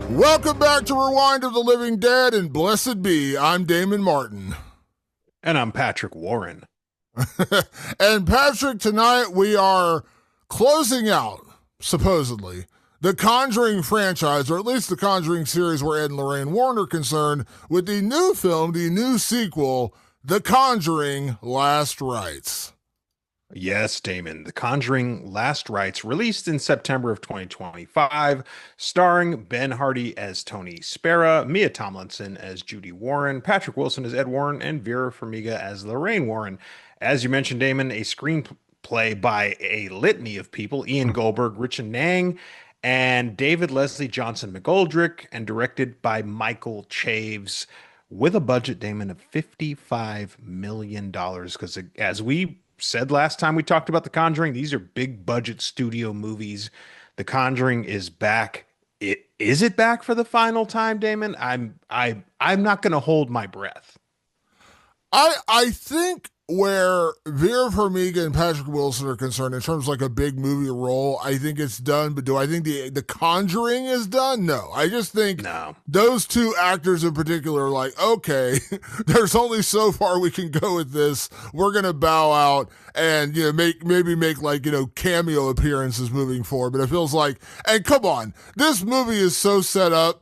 Welcome back to Rewind of the Living Dead, and blessed be, I'm Damon Martin. And I'm Patrick Warren. And Patrick, tonight we are closing out, supposedly, the Conjuring franchise, or at least the Conjuring series where Ed and Lorraine Warren are concerned, with the new film, the new sequel, The Conjuring Last Rites. Yes, Damon. The Conjuring Last Rites, released in September of 2025, starring Ben Hardy as Tony Spera, Mia Tomlinson as Judy Warren, Patrick Wilson as Ed Warren, and Vera Farmiga as Lorraine Warren. As you mentioned, Damon, a screenplay by a litany of people: Ian Goldberg, Richard Nang, and David Leslie Johnson McGoldrick, and directed by Michael Chaves, with a budget, Damon, of $55 million. Because as we said last time we talked about The Conjuring, these are big budget studio movies. The Conjuring is back. Is it back for the final time, Damon? I'm not going to hold my breath. I think where Vera Farmiga and Patrick Wilson are concerned in terms of like a big movie role, I think it's done. But do I think the Conjuring is done? No. I just think No. those two actors in particular are like, okay, there's only so far we can go with this. We're gonna bow out and maybe make like cameo appearances moving forward. But it feels like, and come on, this movie is so set up.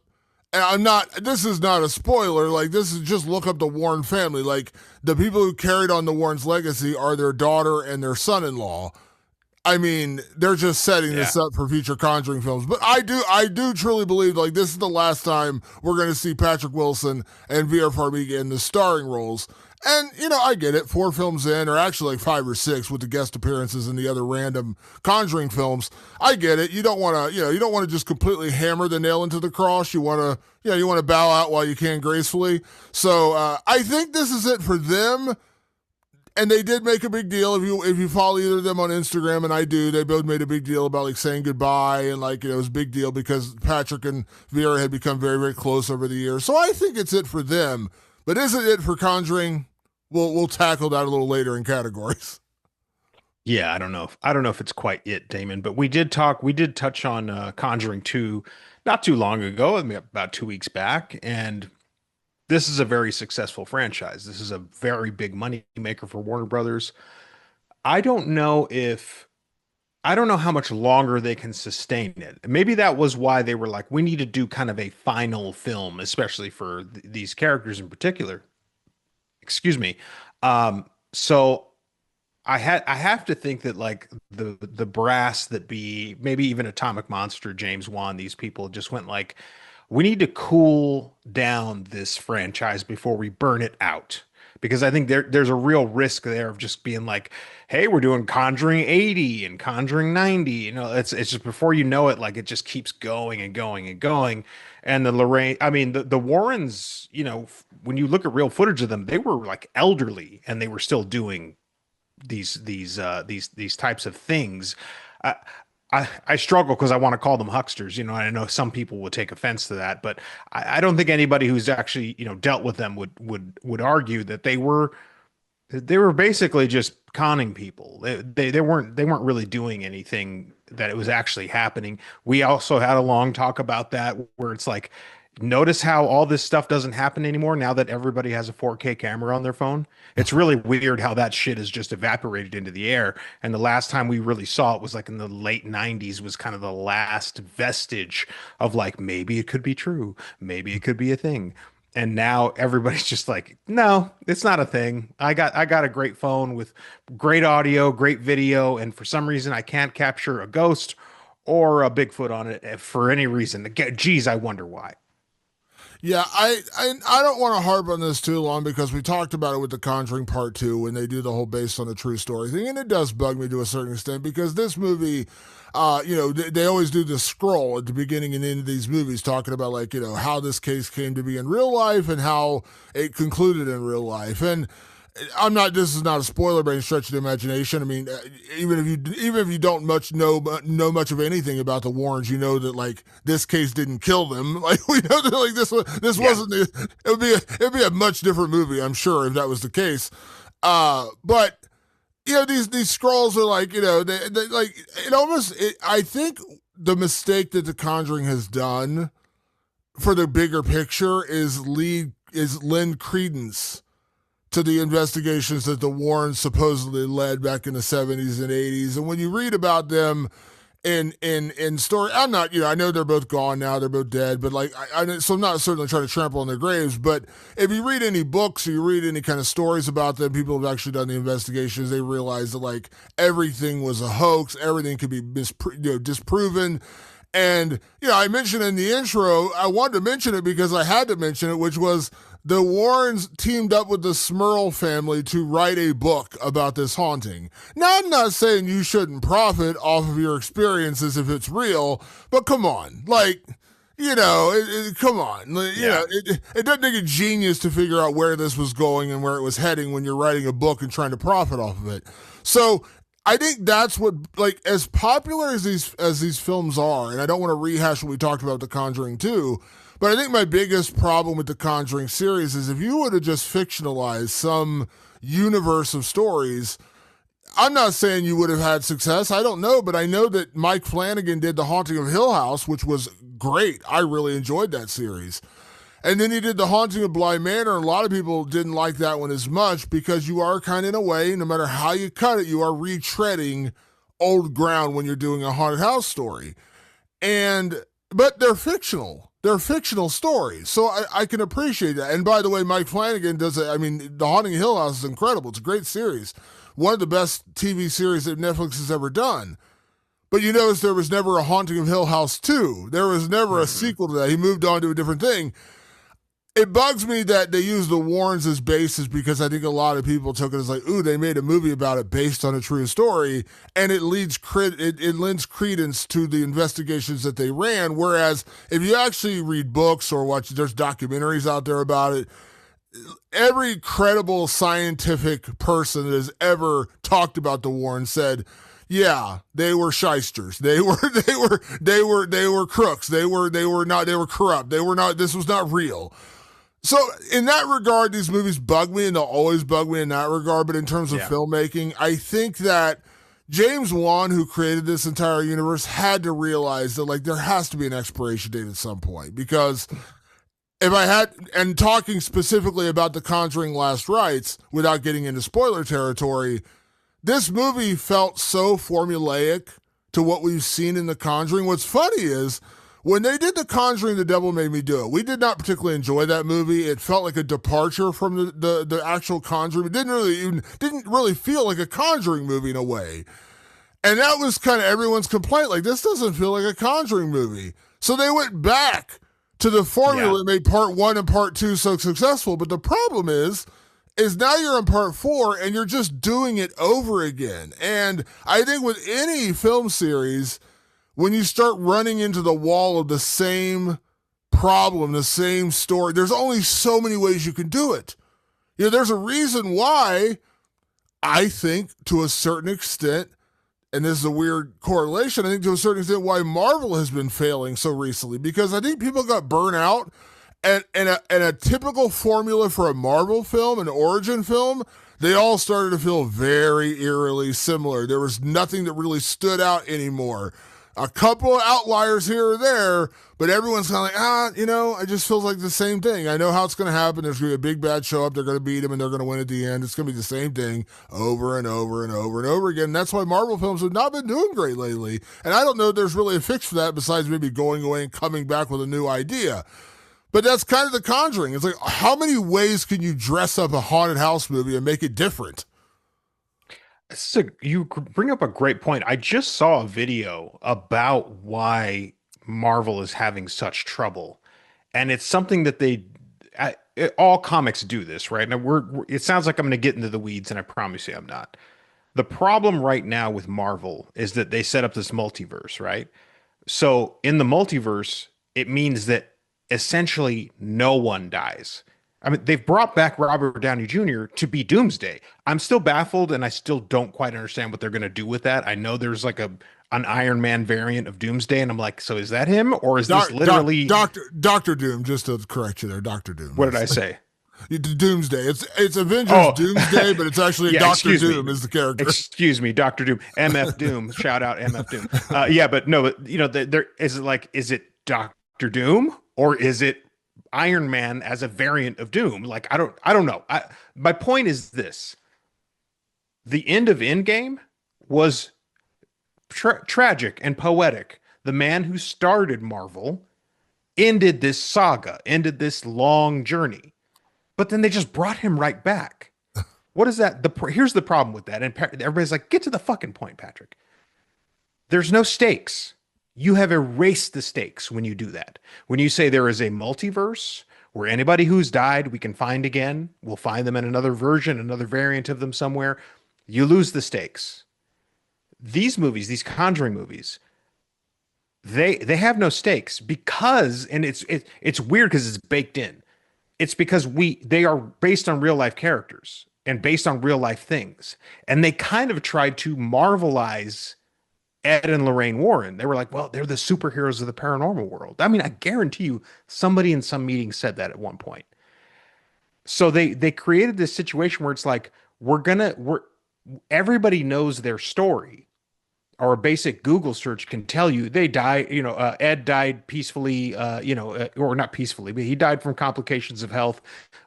And this is not a spoiler. Like, this is just look up the Warren family. Like, the people who carried on the Warrens' legacy are their daughter and their son-in-law. I mean, they're just setting this up for future Conjuring films. But I do truly believe, like, this is the last time we're going to see Patrick Wilson and Vera Farmiga in the starring roles. And, I get it. 4 films in, or actually like 5 or 6 with the guest appearances in the other random Conjuring films. I get it. You don't want to just completely hammer the nail into the cross. You want to bow out while you can gracefully. So I think this is it for them. And they did make a big deal. If you follow either of them on Instagram, and I do, they both made a big deal about like saying goodbye, and like it was a big deal because Patrick and Vera had become very, very close over the years. So I think it's it for them. But is it for Conjuring? We'll tackle that a little later in categories. Yeah, I don't know if it's quite it, Damon, but we did touch on Conjuring 2 not too long ago, I mean, about 2 weeks back, and this is a very successful franchise. This is a very big money maker for Warner Brothers. I don't know if I don't know how much longer they can sustain it. Maybe that was why they were like, we need to do kind of a final film, especially for these characters in particular. Excuse me. So I have to think that like the brass that be maybe even Atomic Monster, James Wan, these people just went like, we need to cool down this franchise before we burn it out. Because I think there's a real risk there of just being like, hey, we're doing Conjuring 80 and Conjuring 90. It's just before you know it, like it just keeps going and going and going. And the Lorraine, I mean, the Warrens, when you look at real footage of them, they were like elderly and they were still doing these types of things. I I struggle because I want to call them hucksters, and I know some people would take offense to that, but I don't think anybody who's actually, dealt with them would argue that they were basically just conning people. They weren't really doing anything that it was actually happening. We also had a long talk about that where it's like, notice how all this stuff doesn't happen anymore now that everybody has a 4K camera on their phone. It's really weird how that shit has just evaporated into the air. And the last time we really saw it was like in the late 90s, was kind of the last vestige of like, maybe it could be true. Maybe it could be a thing. And now everybody's just like, no, it's not a thing. I got a great phone with great audio, great video, and for some reason I can't capture a ghost or a Bigfoot on it for any reason. Geez, I wonder why. Yeah, I don't want to harp on this too long because we talked about it with The Conjuring Part 2 when they do the whole based on a true story thing, and it does bug me to a certain extent because this movie, they always do this scroll at the beginning and end of these movies talking about like, how this case came to be in real life and how it concluded in real life. And this is not a spoiler by any stretch of the imagination. I mean, even if you don't know much of anything about the Warrens, you know that like this case didn't kill them. Like we know that like this Yeah. wasn't it'd be a much different movie, I'm sure, if that was the case. But these scrolls are like they like it almost. I think the mistake that The Conjuring has done for the bigger picture is lend credence to the investigations that the Warrens supposedly led back in the 70s and 80s. And when you read about them in story, I'm not, I know they're both gone now, they're both dead, but like, so I'm not certainly trying to trample on their graves, but if you read any books or you read any kind of stories about them, people have actually done the investigations, they realize that like everything was a hoax, everything could be disproven. And, I mentioned in the intro, I wanted to mention it because I had to mention it, which was the Warrens teamed up with the Smurl family to write a book about this haunting. Now, I'm not saying you shouldn't profit off of your experiences if it's real, but come on. Like, come on. It doesn't take a genius to figure out where this was going and where it was heading when you're writing a book and trying to profit off of it. So I think that's what, like, as popular as these films are, and I don't want to rehash what we talked about with The Conjuring 2, but I think my biggest problem with the Conjuring series is if you would have just fictionalized some universe of stories, I'm not saying you would have had success. I don't know, but I know that Mike Flanagan did The Haunting of Hill House, which was great. I really enjoyed that series. And then he did The Haunting of Bly Manor, and a lot of people didn't like that one as much because you are kind of, in a way, no matter how you cut it, you are retreading old ground when you're doing a haunted house story. But they're fictional. They're fictional stories, so I can appreciate that. And by the way, Mike Flanagan does it. I mean, The Haunting of Hill House is incredible. It's a great series. One of the best TV series that Netflix has ever done. But you notice there was never a Haunting of Hill House 2. There was never a sequel to that. He moved on to a different thing. It bugs me that they use the Warrens as basis because I think a lot of people took it as like, ooh, they made a movie about it based on a true story, and it lends credence to the investigations that they ran. Whereas if you actually read books or watch, there's documentaries out there about it. Every credible scientific person that has ever talked about the Warrens said, yeah, they were shysters. They were crooks. They were corrupt. This was not real. So in that regard, these movies bug me, and they'll always bug me in that regard. But in terms of filmmaking, I think that James Wan, who created this entire universe, had to realize that like there has to be an expiration date at some point. Because if I had, and talking specifically about The Conjuring Last Rites, without getting into spoiler territory, this movie felt so formulaic to what we've seen in The Conjuring. What's funny is, when they did The Conjuring, The Devil Made Me Do It, we did not particularly enjoy that movie. It felt like a departure from the actual Conjuring. It didn't really feel like a Conjuring movie in a way. And that was kind of everyone's complaint. Like, this doesn't feel like a Conjuring movie. So they went back to the formula that made part 1 and part 2 so successful. But the problem is now you're in part 4 and you're just doing it over again. And I think with any film series, when you start running into the wall of the same problem, the same story, there's only so many ways you can do it. There's a reason why I think to a certain extent, and this is a weird correlation, I think to a certain extent why Marvel has been failing so recently, because I think people got burnt out and a typical formula for a Marvel film, an origin film, they all started to feel very eerily similar. There was nothing that really stood out anymore. A couple of outliers here or there, but everyone's kind of like, it just feels like the same thing. I know how it's going to happen. There's going to be a big bad show up. They're going to beat him, and they're going to win at the end. It's going to be the same thing over and over and over and over again. And that's why Marvel films have not been doing great lately. And I don't know if there's really a fix for that besides maybe going away and coming back with a new idea. But that's kind of The Conjuring. It's like, how many ways can you dress up a haunted house movie and make it different? You bring up a great point. I just saw a video about why Marvel is having such trouble, and it's something that all comics do this, right? Now it sounds like I'm going to get into the weeds, and I promise you I'm not. The problem right now with Marvel is that they set up this multiverse, right? So in the multiverse, it means that essentially no one dies. I mean, they've brought back Robert Downey Jr. to be Doomsday. I'm still baffled, and I still don't quite understand what they're going to do with that. I know there's like an Iron Man variant of Doomsday, and I'm like, so is that him, or is this literally Doctor Doom? Just to correct you there, Doctor Doom. What did I say? Doomsday. It's Avengers Doomsday, but it's actually Doctor Doom is the character. Excuse me, Doctor Doom, MF Doom. Shout out MF Doom. But no, there is it Doctor Doom, or is it Iron Man as a variant of Doom? Like I don't know. My point is this: the end of Endgame was tragic and poetic. The man who started Marvel ended this saga, ended this long journey, but then they just brought him right back. What is that? Here's the problem with that, and everybody's like, "Get to the fucking point, Patrick." There's no stakes. You have erased the stakes when you do that. When you say there is a multiverse where anybody who's died we can find again, we'll find them in another version, another variant of them somewhere, you lose the stakes. These movies, these Conjuring movies, they have no stakes because, and it's weird because it's baked in. It's because they are based on real life characters and based on real life things, and they kind of tried to marvelize Ed and Lorraine Warren. They were like, well, they're the superheroes of the paranormal world. I mean, I guarantee you somebody in some meeting said that at one point. So they created this situation where it's like, we're everybody knows their story, or a basic Google search can tell you they die. Ed died peacefully, or not peacefully, but he died from complications of health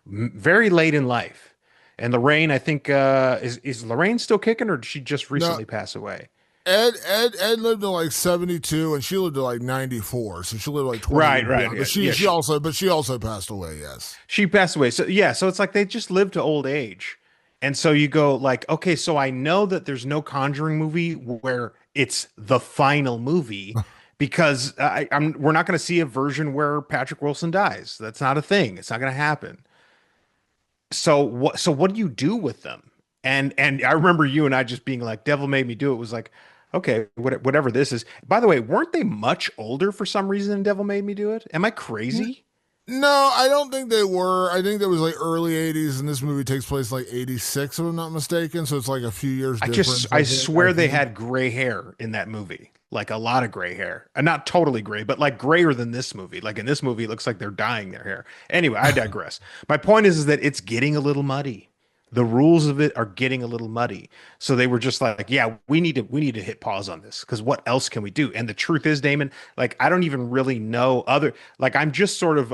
very late in life. And Lorraine, I think, is Lorraine still kicking, or did she just No, recently pass away? Ed lived to like 72 and she lived to like 94. So she lived like 20 Right, years right. beyond. Yeah, yeah. But she also passed away, yes. She passed away. So yeah, so it's like they just lived to old age. And so you go like, okay, so I know that there's no Conjuring movie where it's the final movie because we're not going to see a version where Patrick Wilson dies. That's not a thing. It's not going to happen. So what do you do with them? And I remember you and I just being like, Devil Made Me Do It was like, okay, whatever this is. By the way, weren't they much older for some reason in Devil Made Me Do It? Am I crazy? No, I don't think they were. I think that was like early 80s, and this movie takes place like 86, if I'm not mistaken. So it's like a few years difference, I I swear they think. had gray hair in that movie, like a lot of gray hair, and not totally gray, but like grayer than this movie. Like in this movie, it looks like they're dyeing their hair. Anyway, I digress. My point is that it's getting a little muddy. The rules of it are getting a little muddy. So they were just like, yeah, we need to hit pause on this because what else can we do? And the truth is, Damon, like I don't even really know other. Like I'm just sort of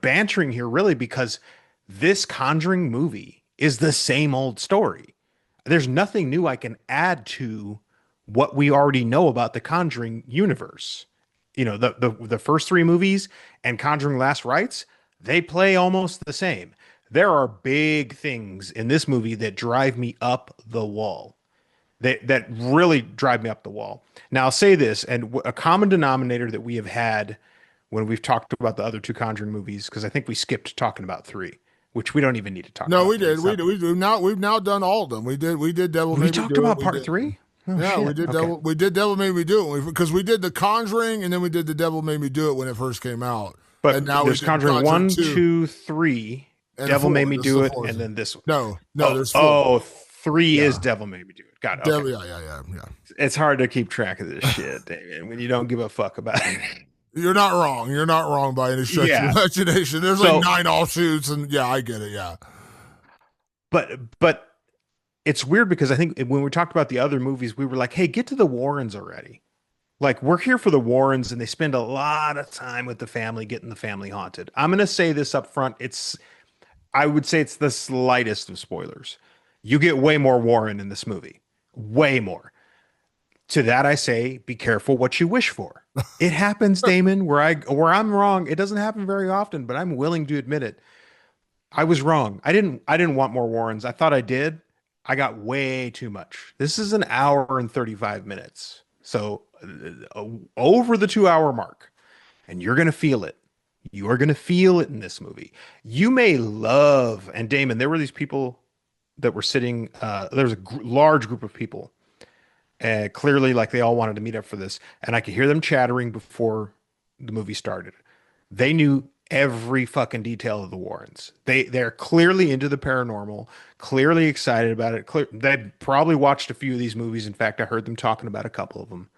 bantering here, really, because this Conjuring movie is the same old story. There's nothing new I can add to what we already know about the Conjuring universe. The first three movies and Conjuring Last Rites, they play almost the same. There are big things in this movie that drive me up the wall. That really drive me up the wall. Now I'll say this, and a common denominator that we have had when we've talked about the other two Conjuring movies, because I think we skipped talking about three, which we don't even need to talk No, about we three. did. It's not. We've now done all of them. We did Devil We Made Me talked Do It. about We part did. three. Oh Yeah, shit. Okay. We did Devil Made Me Do It because we did The Conjuring and then we did The Devil Made Me Do It when it first came out. And But now we there's did Conjuring Conjuring one, 2 two, three. and Devil Made 4. Me This is Do the it, fourth and one. then this one. No, Oh, there's 4. oh, three is Yeah. Devil Made Me Do It. Got it. Okay. Yeah. It's hard to keep track of this shit, Damien, when you don't give a fuck about it. You're not wrong. You're not wrong by any stretch of Yeah. imagination. There's like So, 9 offshoots and yeah, I get it. Yeah. but it's weird because I think when we talked about the other movies, we were like, hey, get to the Warrens already. Like, we're here for the Warrens, and they spend a lot of time with the family, getting the family haunted. I'm going to say this up front. I would say it's the slightest of spoilers. You get way more Warren in this movie. Way more. To that I say, be careful what you wish for. It happens, Damon, where I'm wrong. It doesn't happen very often, but I'm willing to admit it. I was wrong. I didn't want more Warrens. I thought I did. I got way too much. This is an hour and 35 minutes. So over the 2 hour mark, and you're going to feel it. You are going to feel it in this movie. You may love, and Damon, there were these people that were sitting, there's a large group of people. Clearly, like they all wanted to meet up for this, and I could hear them chattering before the movie started. They knew every fucking detail of the Warrens. They're clearly into the paranormal, clearly excited about it. They probably watched a few of these movies. In fact, I heard them talking about a couple of them.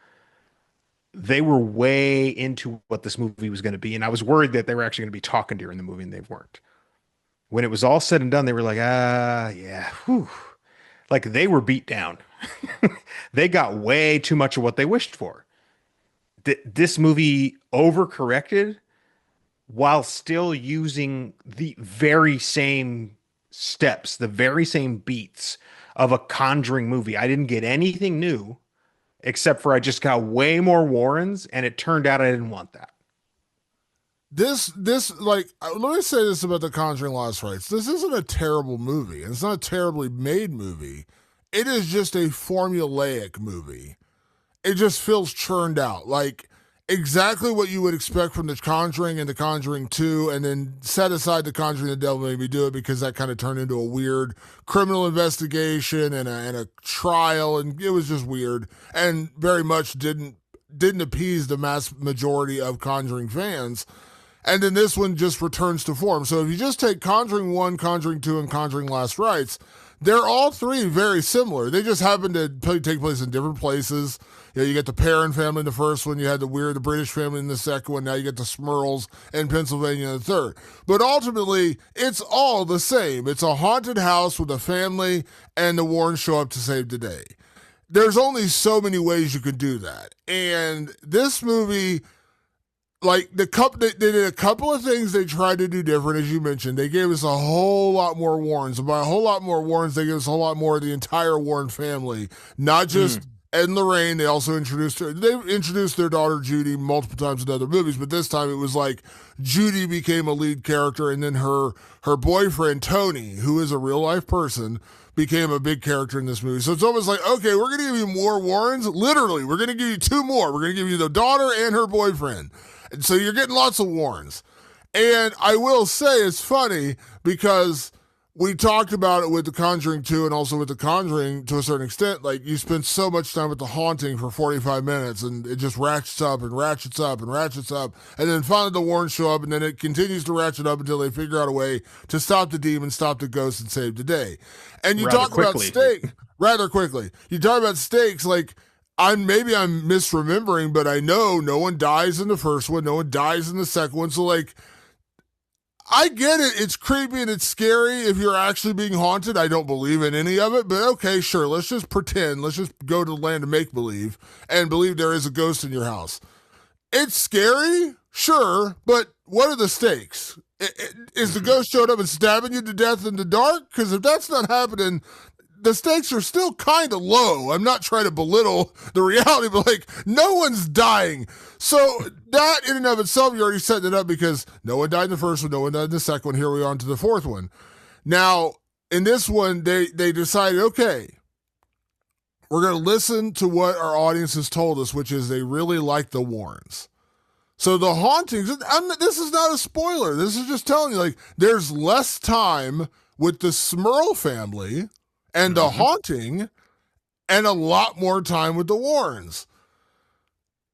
They were way into what this movie was going to be, and I was worried that they were actually going to be talking during the movie, and they weren't. When it was all said and done, they were like, yeah, whew. Like they were beat down. They got way too much of what they wished for. this movie overcorrected while still using the very same steps, the very same beats of a Conjuring movie. I didn't get anything new except for I just got way more Warrens, and it turned out I didn't want that. This like let me say this about the Conjuring Lost Rites. This isn't a terrible movie. It's not a terribly made movie. It is just a formulaic movie. It just feels churned out. Like exactly what you would expect from The Conjuring and The Conjuring 2, and then set aside The Conjuring the Devil Made Me Do It because that kind of turned into a weird criminal investigation and a trial, and it was just weird and very much didn't appease the mass majority of Conjuring fans. And then this one just returns to form. So if you just take Conjuring 1, Conjuring 2, and Conjuring Last Rites, they're all three very similar. They just happen to take place in different places. You know, you get the Perrin family in the first one, you had the British family in the second one, now you get the Smurls in Pennsylvania in the third. But ultimately, it's all the same. It's a haunted house with a family, and the Warrens show up to save the day. There's only so many ways you could do that. And this movie, like they did a couple of things they tried to do different, as you mentioned. They gave us a whole lot more Warrens. And by a whole lot more Warrens, they gave us a whole lot more of the entire Warren family, not just Ed and Lorraine. They also introduced her. They introduced their daughter Judy multiple times in other movies, but this time it was like Judy became a lead character, and then her boyfriend Tony, who is a real life person, became a big character in this movie. So it's almost like, okay, we're going to give you more Warrens. Literally, we're going to give you two more. We're going to give you the daughter and her boyfriend. And so you're getting lots of Warrens. And I will say it's funny because we talked about it with The Conjuring 2 and also with The Conjuring to a certain extent. Like, you spend so much time with The Haunting for 45 minutes, and it just ratchets up and ratchets up and ratchets up. And then finally the Warrens show up, and then it continues to ratchet up until they figure out a way to stop the demon, stop the ghost, and save the day. And you talk about stakes rather quickly. You talk about stakes like, I'm misremembering, but I know no one dies in the first one, no one dies in the second one. So like, I get it. It's creepy and it's scary if you're actually being haunted. I don't believe in any of it, but okay, sure. Let's just pretend. Let's just go to the land of make believe and believe there is a ghost in your house. It's scary, sure, but what are the stakes? Is the ghost showing up and stabbing you to death in the dark? Because if that's not happening, the stakes are still kind of low. I'm not trying to belittle the reality, but like, no one's dying. So that in and of itself, you're already setting it up because no one died in the first one, no one died in the second one. Here we are on to the fourth one. Now, in this one, they decided, okay, we're going to listen to what our audience has told us, which is they really like the Warrens. So the hauntings, this is not a spoiler. This is just telling you, like, there's less time with the Smurl family and the haunting, and a lot more time with the Warrens.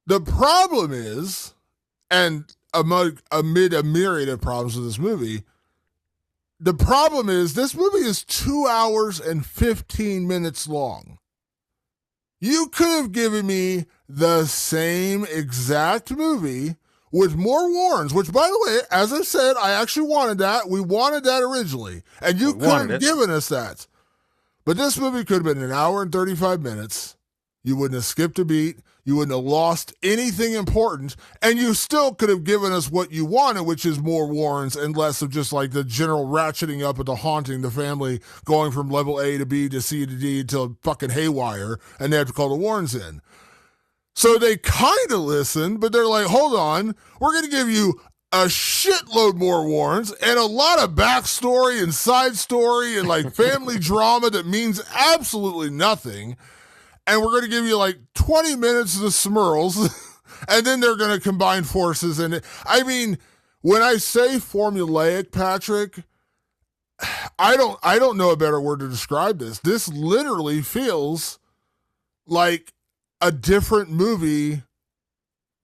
The problem is, and amid a myriad of problems with this movie, the problem is this movie is 2 hours and 15 minutes long. You could have given me the same exact movie with more Warrens, which, by the way, as I said, I actually wanted that. We wanted that originally, and you could have given us that. But this movie could have been 1 hour and 35 minutes. You wouldn't have skipped a beat. You wouldn't have lost anything important. And you still could have given us what you wanted, which is more Warrens and less of just like the general ratcheting up of the haunting, the family going from level A to B to C to D until fucking haywire, and they have to call the Warrens in. So they kind of listened, but they're like, hold on, we're going to give you a shitload more Warrens and a lot of backstory and side story and like family drama that means absolutely nothing. And we're going to give you like 20 minutes of the Smurls and then they're going to combine forces. And I mean, when I say formulaic, Patrick, I don't know a better word to describe this. This literally feels like a different movie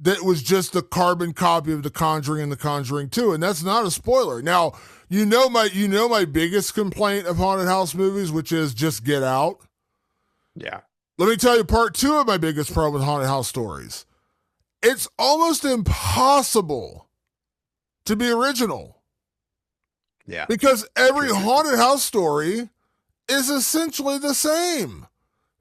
that was just the carbon copy of The Conjuring and The Conjuring 2, and that's not a spoiler. Now, you know my biggest complaint of haunted house movies, which is just get out. Yeah. Let me tell you part 2 of my biggest problem with haunted house stories. It's almost impossible to be original. Yeah. Because every haunted house story is essentially the same.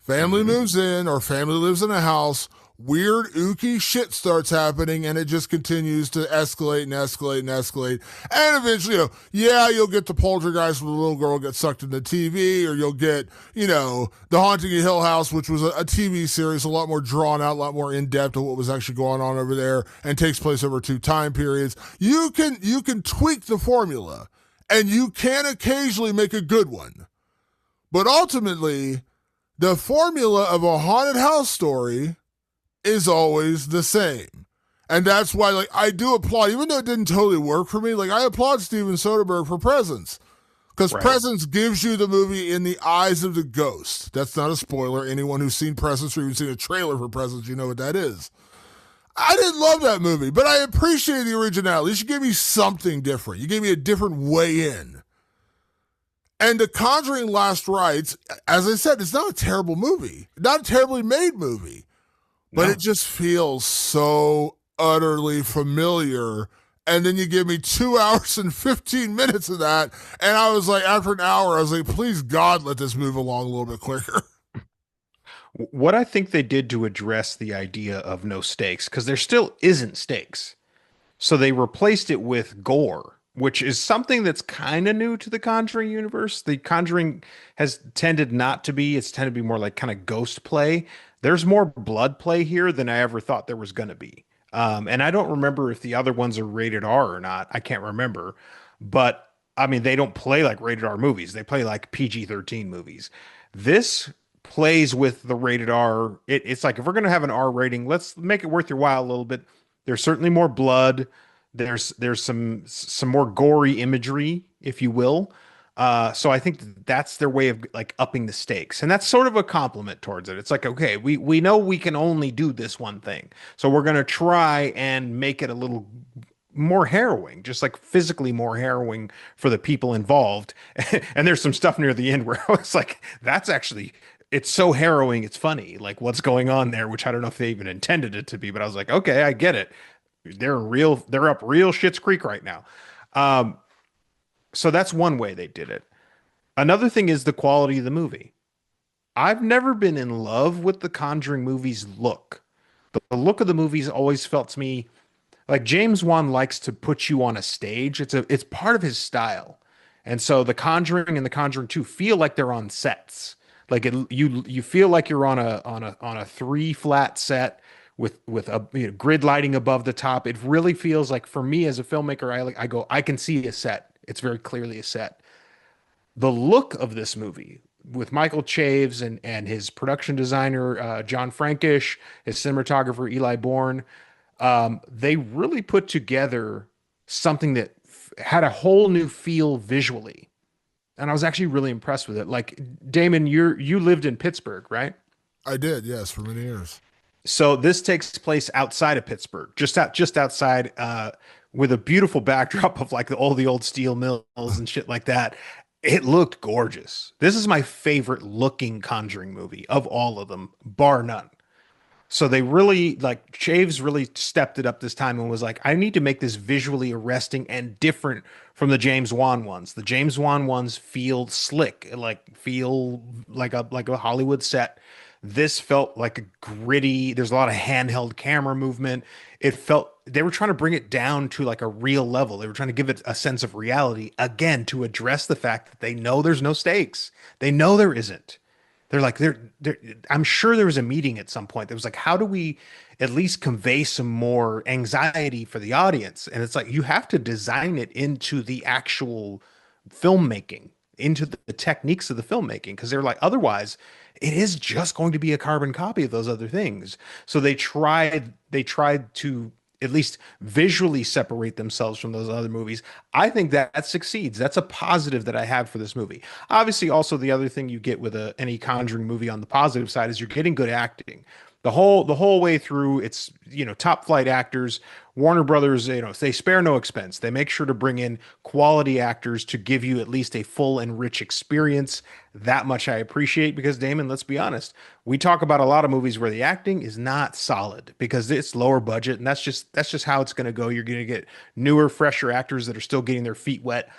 Family Hmm. moves in or family lives in a house. Weird, ooky shit starts happening, and it just continues to escalate and escalate and escalate. And eventually, yeah, you'll get the poltergeist where the little girl gets sucked into TV, or you'll get, The Haunting of Hill House, which was a TV series, a lot more drawn out, a lot more in depth of what was actually going on over there, and takes place over 2 time periods. You can tweak the formula, and you can occasionally make a good one, but ultimately the formula of a haunted house story is always the same. And that's why, like, I do applaud, even though it didn't totally work for me, like, I applaud Steven Soderbergh for Presence. Because Right. Presence gives you the movie in the eyes of the ghost. That's not a spoiler. Anyone who's seen Presence or even seen a trailer for Presence, you know what that is. I didn't love that movie, but I appreciate the originality. At least you gave me something different. You gave me a different way in. And The Conjuring Last Rites, as I said, it's not a terrible movie, not a terribly made movie, but it No. just feels so utterly familiar. And then you give me 2 hours and 15 minutes of that. And I was like, after an hour, I was like, please God, let this move along a little bit quicker. What I think they did to address the idea of no stakes, because there still isn't stakes. So they replaced it with gore, which is something that's kind of new to the Conjuring universe. The Conjuring has tended not to be, it's tended to be more like kind of ghost play. There's more blood play here than I ever thought there was going to be. And I don't remember if the other ones are rated R or not. I can't remember. But I mean, they don't play like rated R movies, they play like PG-13 movies. This plays with the rated R. It's like if we're going to have an R rating, let's make it worth your while a little bit. There's certainly more blood. There's some more gory imagery, if you will. So I think that's their way of like upping the stakes, and that's sort of a compliment towards it. It's like, okay, we know we can only do this one thing, so we're gonna try and make it a little more harrowing, just like physically more harrowing for the people involved. And there's some stuff near the end where I was like, that's actually it's so harrowing, it's funny, like what's going on there, which I don't know if they even intended it to be, but I was like, okay, I get it. They're up real Shit's Creek right now. Um, so that's one way they did it. Another thing is the quality of the movie. I've never been in love with the Conjuring movies look. The look of the movies always felt to me like James Wan likes to put you on a stage. It's part of his style. And so The Conjuring and The Conjuring 2 feel like they're on sets. Like you feel like you're on a three flat set with a grid lighting above the top. It really feels like for me as a filmmaker, I go, I can see a set. It's very clearly a set. The look of this movie with Michael Chaves and his production designer John Frankish, his cinematographer Eli Bourne, they really put together something that had a whole new feel visually, and I was actually really impressed with it. Like Damon, you lived in Pittsburgh, right? I did, yes, for many years. So this takes place outside of Pittsburgh, just outside, with a beautiful backdrop of like all the old steel mills and shit like that. It looked gorgeous. This is my favorite looking Conjuring movie of all of them, bar none. So they really like Chaves really stepped it up this time and was like, I need to make this visually arresting and different from the James Wan ones. The James Wan ones feel slick, like feel like a Hollywood set. This felt like a gritty, there's a lot of handheld camera movement. It felt they were trying to bring it down to like a real level. They were trying to give it a sense of reality again to address the fact that they know there's no stakes. They know there isn't. They're like, I'm sure there was a meeting at some point that was like, how do we at least convey some more anxiety for the audience? And it's like, you have to design it into the actual filmmaking, into the techniques of the filmmaking, because they're like, otherwise, it is just going to be a carbon copy of those other things. So they tried to at least visually separate themselves from those other movies. I think that succeeds. That's a positive that I have for this movie. Obviously, also the other thing you get with any Conjuring movie on the positive side is you're getting good acting. The whole way through, it's top flight actors. Warner Brothers, they spare no expense. They make sure to bring in quality actors to give you at least a full and rich experience. That much I appreciate because Damon, let's be honest, we talk about a lot of movies where the acting is not solid because it's lower budget, and that's just how it's going to go. You're going to get newer, fresher actors that are still getting their feet wet.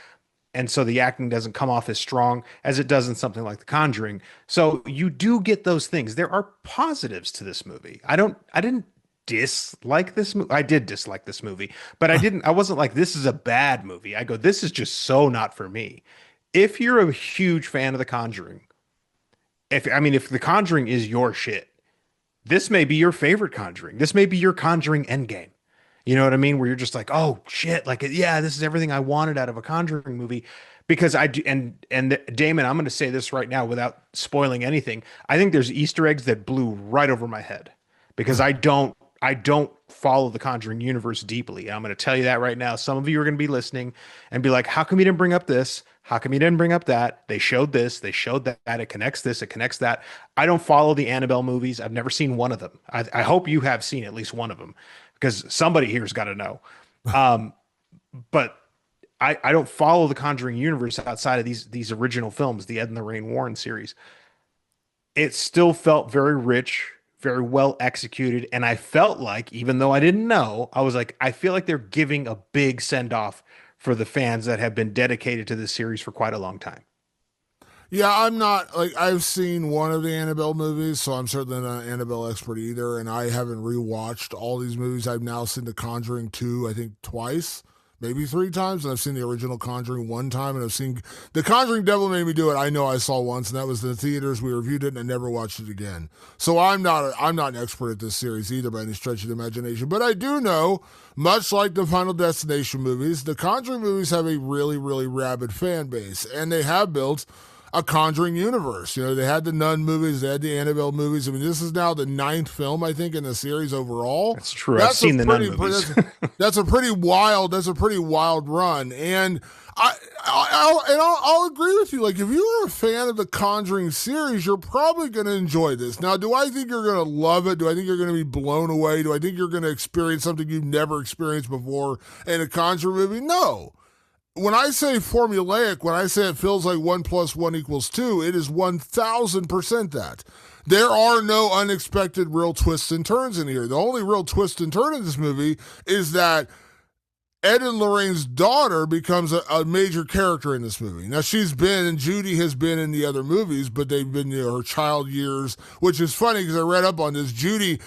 And so the acting doesn't come off as strong as it does in something like The Conjuring. So you do get those things. There are positives to this movie. I didn't dislike this movie. I did dislike this movie, but I wasn't like, this is a bad movie. I go, this is just so not for me. If you're a huge fan of The Conjuring, if The Conjuring is your shit, this may be your favorite Conjuring. This may be your Conjuring endgame. You know what I mean? Where you're just like, oh shit, like yeah, this is everything I wanted out of a Conjuring movie. Because I do, and Damon, I'm going to say this right now without spoiling anything. I think there's Easter eggs that blew right over my head because I don't follow the Conjuring universe deeply. I'm going to tell you that right now. Some of you are going to be listening and be like, how come you didn't bring up this? How come you didn't bring up that? They showed this, they showed that, it connects this, it connects that. I don't follow the Annabelle movies. I've never seen one of them. I hope you have seen at least one of them because somebody here's got to know. But I don't follow the Conjuring universe outside of these original films, the Ed and the Rain Warren series. It still felt very rich, very well executed, and I felt like, even though I didn't know, I was like, I feel like they're giving a big send off for the fans that have been dedicated to this series for quite a long time. Yeah, I'm not like I've seen one of the Annabelle movies, so I'm certainly not an Annabelle expert either. And I haven't rewatched all these movies. I've now seen The Conjuring 2, I think twice, maybe three times, and I've seen the original Conjuring one time, and I've seen The Conjuring Devil Made Me Do It. I know I saw once, and that was in the theaters. We reviewed it, and I never watched it again. So I'm not an expert at this series either by any stretch of the imagination. But I do know, much like the Final Destination movies, the Conjuring movies have a really, really rabid fan base, and they have built a Conjuring universe. You know, they had the Nun movies, they had the Annabelle movies. I mean, this is now the ninth film, I think, in the series overall. That's true. I've seen the Nun movies. That's a pretty wild run. And I'll agree with you. Like, if you're a fan of the Conjuring series, you're probably going to enjoy this. Now, do I think you're going to love it? Do I think you're going to be blown away? Do I think you're going to experience something you've never experienced before in a Conjuring movie? No. When I say formulaic, when I say it feels like 1 + 1 = 2, it is 1000% that. There are no unexpected real twists and turns in here. The only real twist and turn in this movie is that Ed and Lorraine's daughter becomes a major character in this movie. Now, she's been, and Judy has been in the other movies, but they've been, her child years, which is funny because I read up on this. Judy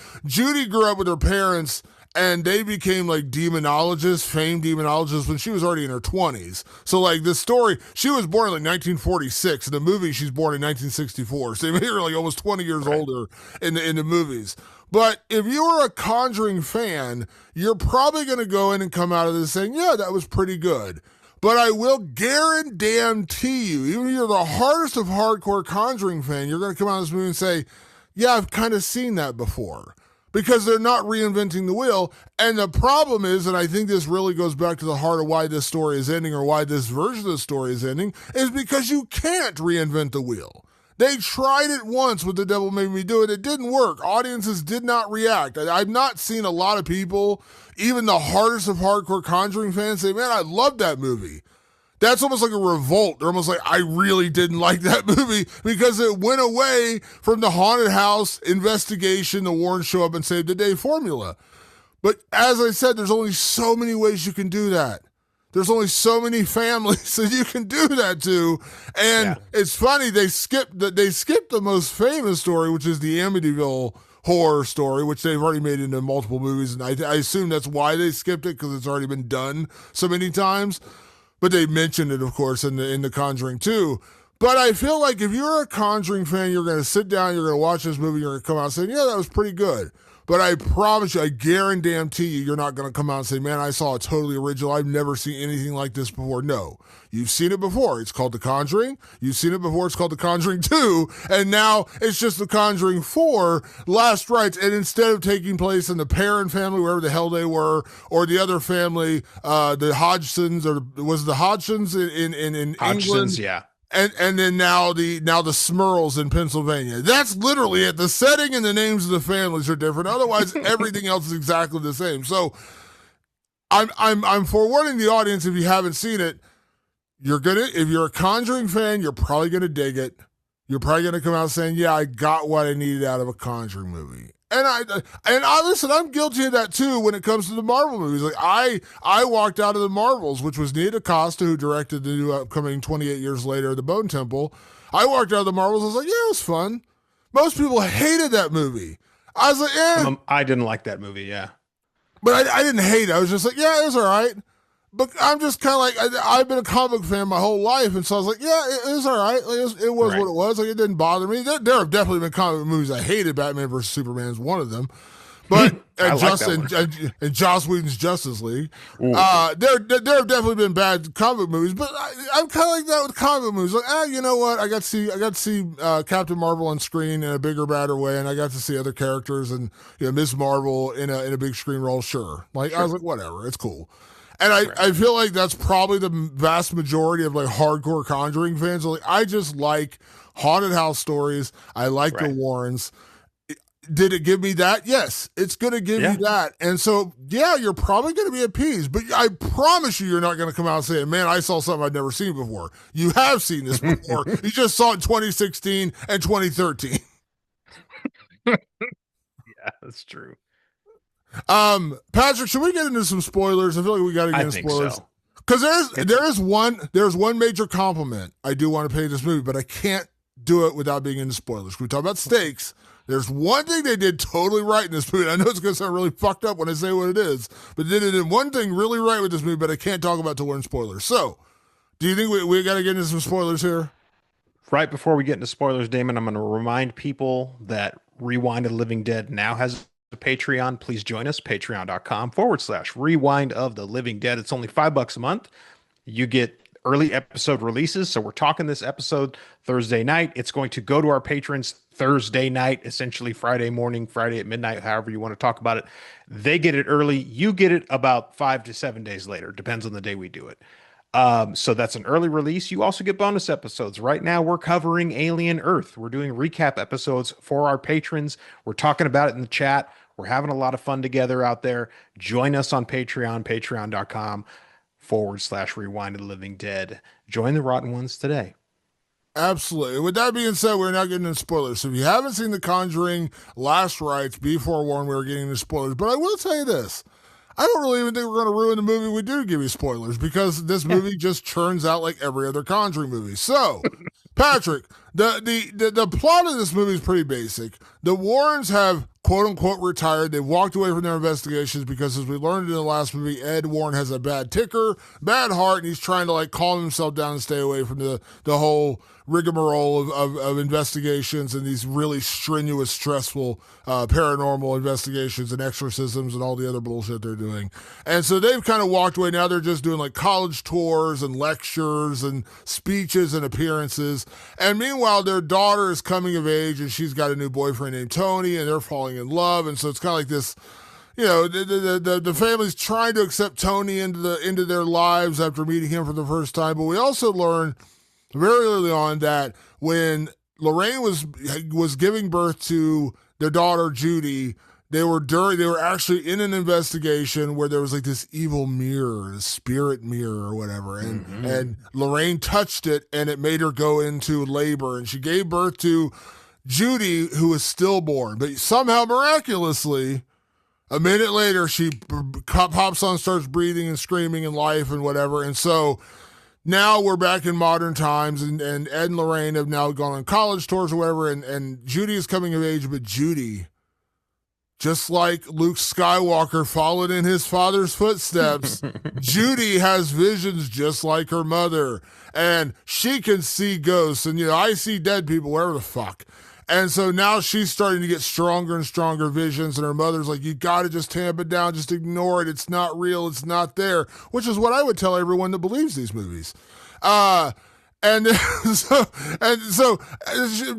grew up with her parents, and they became like demonologists, famed demonologists, when she was already in her 20s. So, like, this story, she was born in like 1946. In the movie, she's born in 1964. So they made her like almost 20 years older in the movies. But if you are a Conjuring fan, you're probably going to go in and come out of this saying, yeah, that was pretty good. But I will guarantee you, even if you're the hardest of hardcore Conjuring fan, you're going to come out of this movie and say, yeah, I've kind of seen that before. Because they're not reinventing the wheel. And the problem is, and I think this really goes back to the heart of why this story is ending, or why this version of the story is ending, is because you can't reinvent the wheel. They tried it once with The Devil Made Me Do It. It didn't work. Audiences did not react. I've not seen a lot of people, even the hardest of hardcore Conjuring fans, say, man, I love that movie. That's almost like a revolt. They're almost like, I really didn't like that movie because it went away from the haunted house investigation, the Warren show up and save the day formula. But as I said, there's only so many ways you can do that. There's only so many families that you can do that to. And It's funny, they skipped the most famous story, which is the Amityville horror story, which they've already made into multiple movies. And I assume that's why they skipped it, because it's already been done so many times. But they mentioned it, of course, in the Conjuring 2. But I feel like if you're a Conjuring fan, you're going to sit down, you're going to watch this movie, you're going to come out saying, yeah, that was pretty good. But I promise you, I guarantee you, you're not going to come out and say, man, I saw a totally original. I've never seen anything like this before. No. You've seen it before. It's called The Conjuring. You've seen it before. It's called The Conjuring 2. And now it's just The Conjuring 4, Last Rites. And instead of taking place in the Perron family, wherever the hell they were, or the other family, the Hodgsons, or was it the Hodgsons in Hodgsons, England? Yeah. And then now the Smurls in Pennsylvania. That's literally it. The setting and the names of the families are different. Otherwise, everything else is exactly the same. So I'm forewarning the audience, if you haven't seen it, if you're a Conjuring fan, you're probably gonna dig it. You're probably gonna come out saying, yeah, I got what I needed out of a Conjuring movie. And listen, I'm guilty of that too when it comes to the Marvel movies. Like I walked out of the Marvels, which was Nia DaCosta, who directed the new upcoming 28 Years Later, The Bone Temple. I walked out of the Marvels. I was like, yeah, it was fun. Most people hated that movie. I was like, eh, I didn't like that movie. Yeah. but I didn't hate it. I was just like, yeah, it was all right. But I'm just kind of like, I've been a comic book fan my whole life, and so I was like, yeah, it was all right. Like, it was Right. what it was. Like, it didn't bother me. There have definitely been comic book movies I hated. Batman versus Superman is one of them. But I and like just that one. and Joss Whedon's Justice League, Ooh. there have definitely been bad comic book movies. But I'm kind of like that with comic book movies. Like, you know what? I got to see Captain Marvel on screen in a bigger, badder way, and I got to see other characters and Miss Marvel in a big screen role. Sure, like I was like, whatever, it's cool. And I feel like that's probably the vast majority of like hardcore Conjuring fans. Like, I just like haunted house stories. I like the Right. Warrens. Did it give me that? Yes, it's going to give Yeah. you that. And so, yeah, you're probably going to be appeased, but I promise you're not going to come out and say, man, I saw something I'd never seen before. You have seen this before. You just saw it in 2016 and 2013. Yeah, that's true. Patrick, should we get into some spoilers? I feel like we got to get I into think spoilers. so. Because there's one major compliment I do want to pay this movie, but I can't do it without being into spoilers. We talk about stakes. There's one thing they did totally right in this movie. I know it's going to sound really fucked up when I say what it is, but they did one thing really right with this movie, but I can't talk about till we're in spoilers. So, do you think we got to get into some spoilers here? Right before we get into spoilers, Damon, I'm going to remind people that Rewind of the Living Dead now has a Patreon. Please join us, patreon.com/rewind of the living dead. It's only $5 a month. You get early episode releases. So we're talking this episode Thursday night. It's going to go to our patrons Thursday night, essentially Friday morning, Friday at midnight, however you want to talk about it. They get it early. You get it about 5 to 7 days later. Depends on the day we do it. So that's an early release. You also get bonus episodes. Right now, we're covering Alien Earth. We're doing recap episodes for our patrons. We're talking about it in the chat. We're having a lot of fun together out there. Join us on Patreon, patreon.com/rewind of the living dead. Join the Rotten Ones today. Absolutely. With that being said, we're not getting into spoilers. So if you haven't seen The Conjuring Last Rites, be forewarned, we're getting into spoilers. But I will tell you this. I don't really even think we're going to ruin the movie we do give you spoilers, because this movie just churns out like every other Conjuring movie. So, Patrick, the plot of this movie is pretty basic. The Warrens have quote unquote retired. They've walked away from their investigations because, as we learned in the last movie, Ed Warren has a bad ticker, bad heart, and he's trying to like calm himself down and stay away from the whole rigmarole of investigations and these really strenuous, stressful paranormal investigations and exorcisms and all the other bullshit they're doing. And so they've kind of walked away. Now they're just doing like college tours and lectures and speeches and appearances. And meanwhile, their daughter is coming of age and she's got a new boyfriend named Tony, and they're falling in love. And so it's kind of like this, the family's trying to accept Tony into their lives after meeting him for the first time. But we also learn very early on that when Lorraine was giving birth to their daughter Judy, they were actually in an investigation where there was like this evil mirror, this spirit mirror or whatever, and Lorraine touched it and it made her go into labor, and she gave birth to Judy, who was stillborn, but somehow miraculously, a minute later she pops on, starts breathing and screaming and life and whatever, and so. Now we're back in modern times, and Ed and Lorraine have now gone on college tours or whatever, and Judy is coming of age, but Judy, just like Luke Skywalker followed in his father's footsteps, Judy has visions just like her mother, and she can see ghosts, and I see dead people, whatever the fuck. And so now she's starting to get stronger and stronger visions, and her mother's like, you got to just tamp it down, just ignore it. It's not real. It's not there, which is what I would tell everyone that believes these movies. And so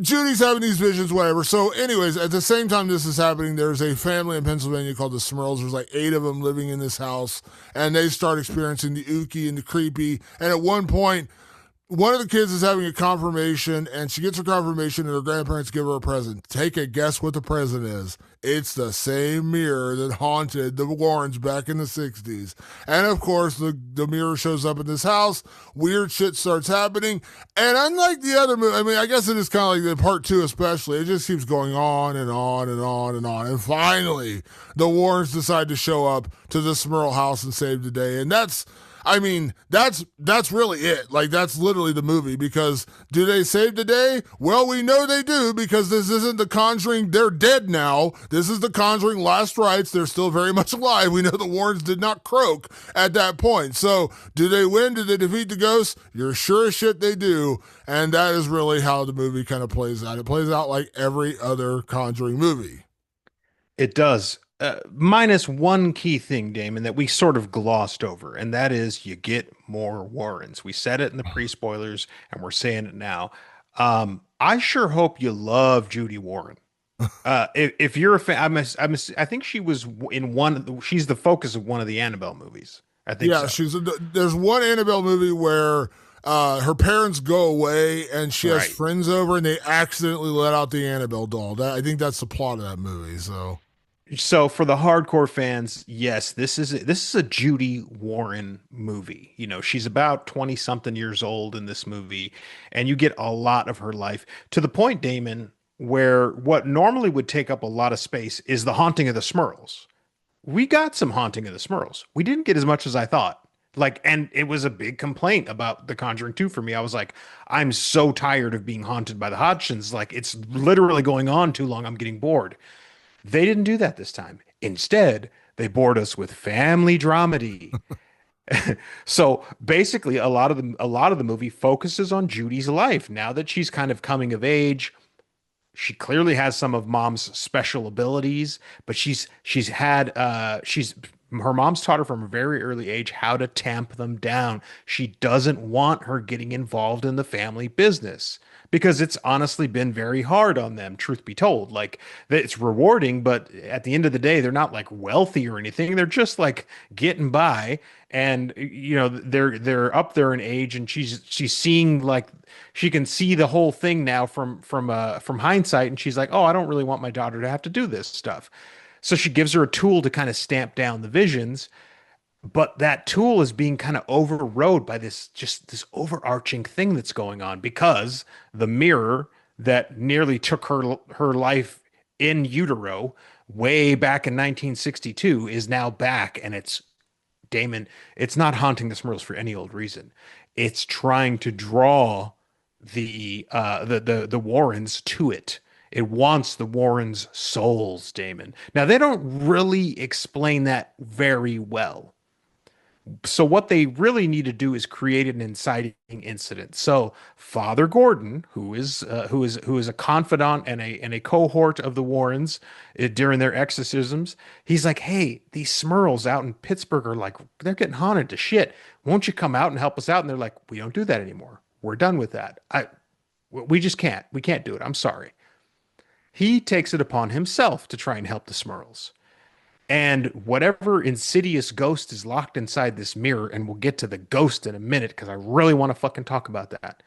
Judy's having these visions, whatever. So anyways, at the same time this is happening, there's a family in Pennsylvania called the Smurls. There's like 8 of them living in this house, and they start experiencing the ooky and the creepy. And at one point, one of the kids is having a confirmation, and she gets her confirmation, and her grandparents give her a present. Take a guess what the present is. It's the same mirror that haunted the Warrens back in the 60s. And of course, the mirror shows up in this house. Weird shit starts happening. And unlike the other movie, I mean, I guess it is kind of like the part two, especially. It just keeps going on and on and on and on. And finally, the Warrens decide to show up to the Smurl house and save the day. And that's, I mean, that's really it. Like that's literally the movie because do they save the day? Well, we know they do because this isn't the Conjuring. They're dead now. This is the Conjuring Last Rites. They're still very much alive. We know the Warrens did not croak at that point. So, do they win? Do they defeat the ghosts? You're sure as shit they do. And that is really how the movie kind of plays out. It plays out like every other Conjuring movie. It does. Minus one key thing, Damon, that we sort of glossed over, and that is you get more Warrens. We said it in the pre-spoilers, and we're saying it now. I sure hope you love Judy Warren. If you're a fan, I think she was in one. She's the focus of one of the Annabelle movies. I think Yeah, so. there's one Annabelle movie where her parents go away and she has Right. friends over and they accidentally let out the Annabelle doll. I think that's the plot of that movie. So So for the hardcore fans, yes, this is a Judy Warren movie. You know, she's about 20 something years old in this movie, and you get a lot of her life to the point, Damon, where what normally would take up a lot of space is the haunting of the Smurls. We got some haunting of the Smurls. We didn't get as much as I thought. Like, and it was a big complaint about The Conjuring 2 for me. I was like, I'm so tired of being haunted by the Hodgsons. Like, it's literally going on too long. I'm getting bored. They didn't do that this time. Instead, they bored us with family dramedy. So basically, a lot of the movie focuses on Judy's life now that she's kind of coming of age. She clearly has some of mom's special abilities, but she's her mom's taught her from a very early age how to tamp them down. She doesn't want her getting involved in the family business because it's honestly been very hard on them, truth be told. Like it's rewarding, but at the end of the day, they're not like wealthy or anything. They're just like getting by. And you know, they're up there in age and she's seeing like she can see the whole thing now from hindsight, and she's like, "Oh, I don't really want my daughter to have to do this stuff." So she gives her a tool to kind of stamp down the visions, but that tool is being kind of overrode by this overarching thing that's going on because the mirror that nearly took her life in utero way back in 1962 is now back, and it's Damon, it's not haunting the Smurls for any old reason. It's trying to draw the Warrens to it. It wants the Warrens' souls, Damon. Now they don't really explain that very well. So what they really need to do is create an inciting incident. So Father Gordon, who is a confidant and a cohort of the Warrens during their exorcisms, he's like, "Hey, these Smurls out in Pittsburgh are like they're getting haunted to shit. Won't you come out and help us out?" And they're like, "We don't do that anymore. We're done with that. We just can't. We can't do it. I'm sorry." He takes it upon himself to try and help the Smurls. And whatever insidious ghost is locked inside this mirror, and we'll get to the ghost in a minute because I really want to fucking talk about that.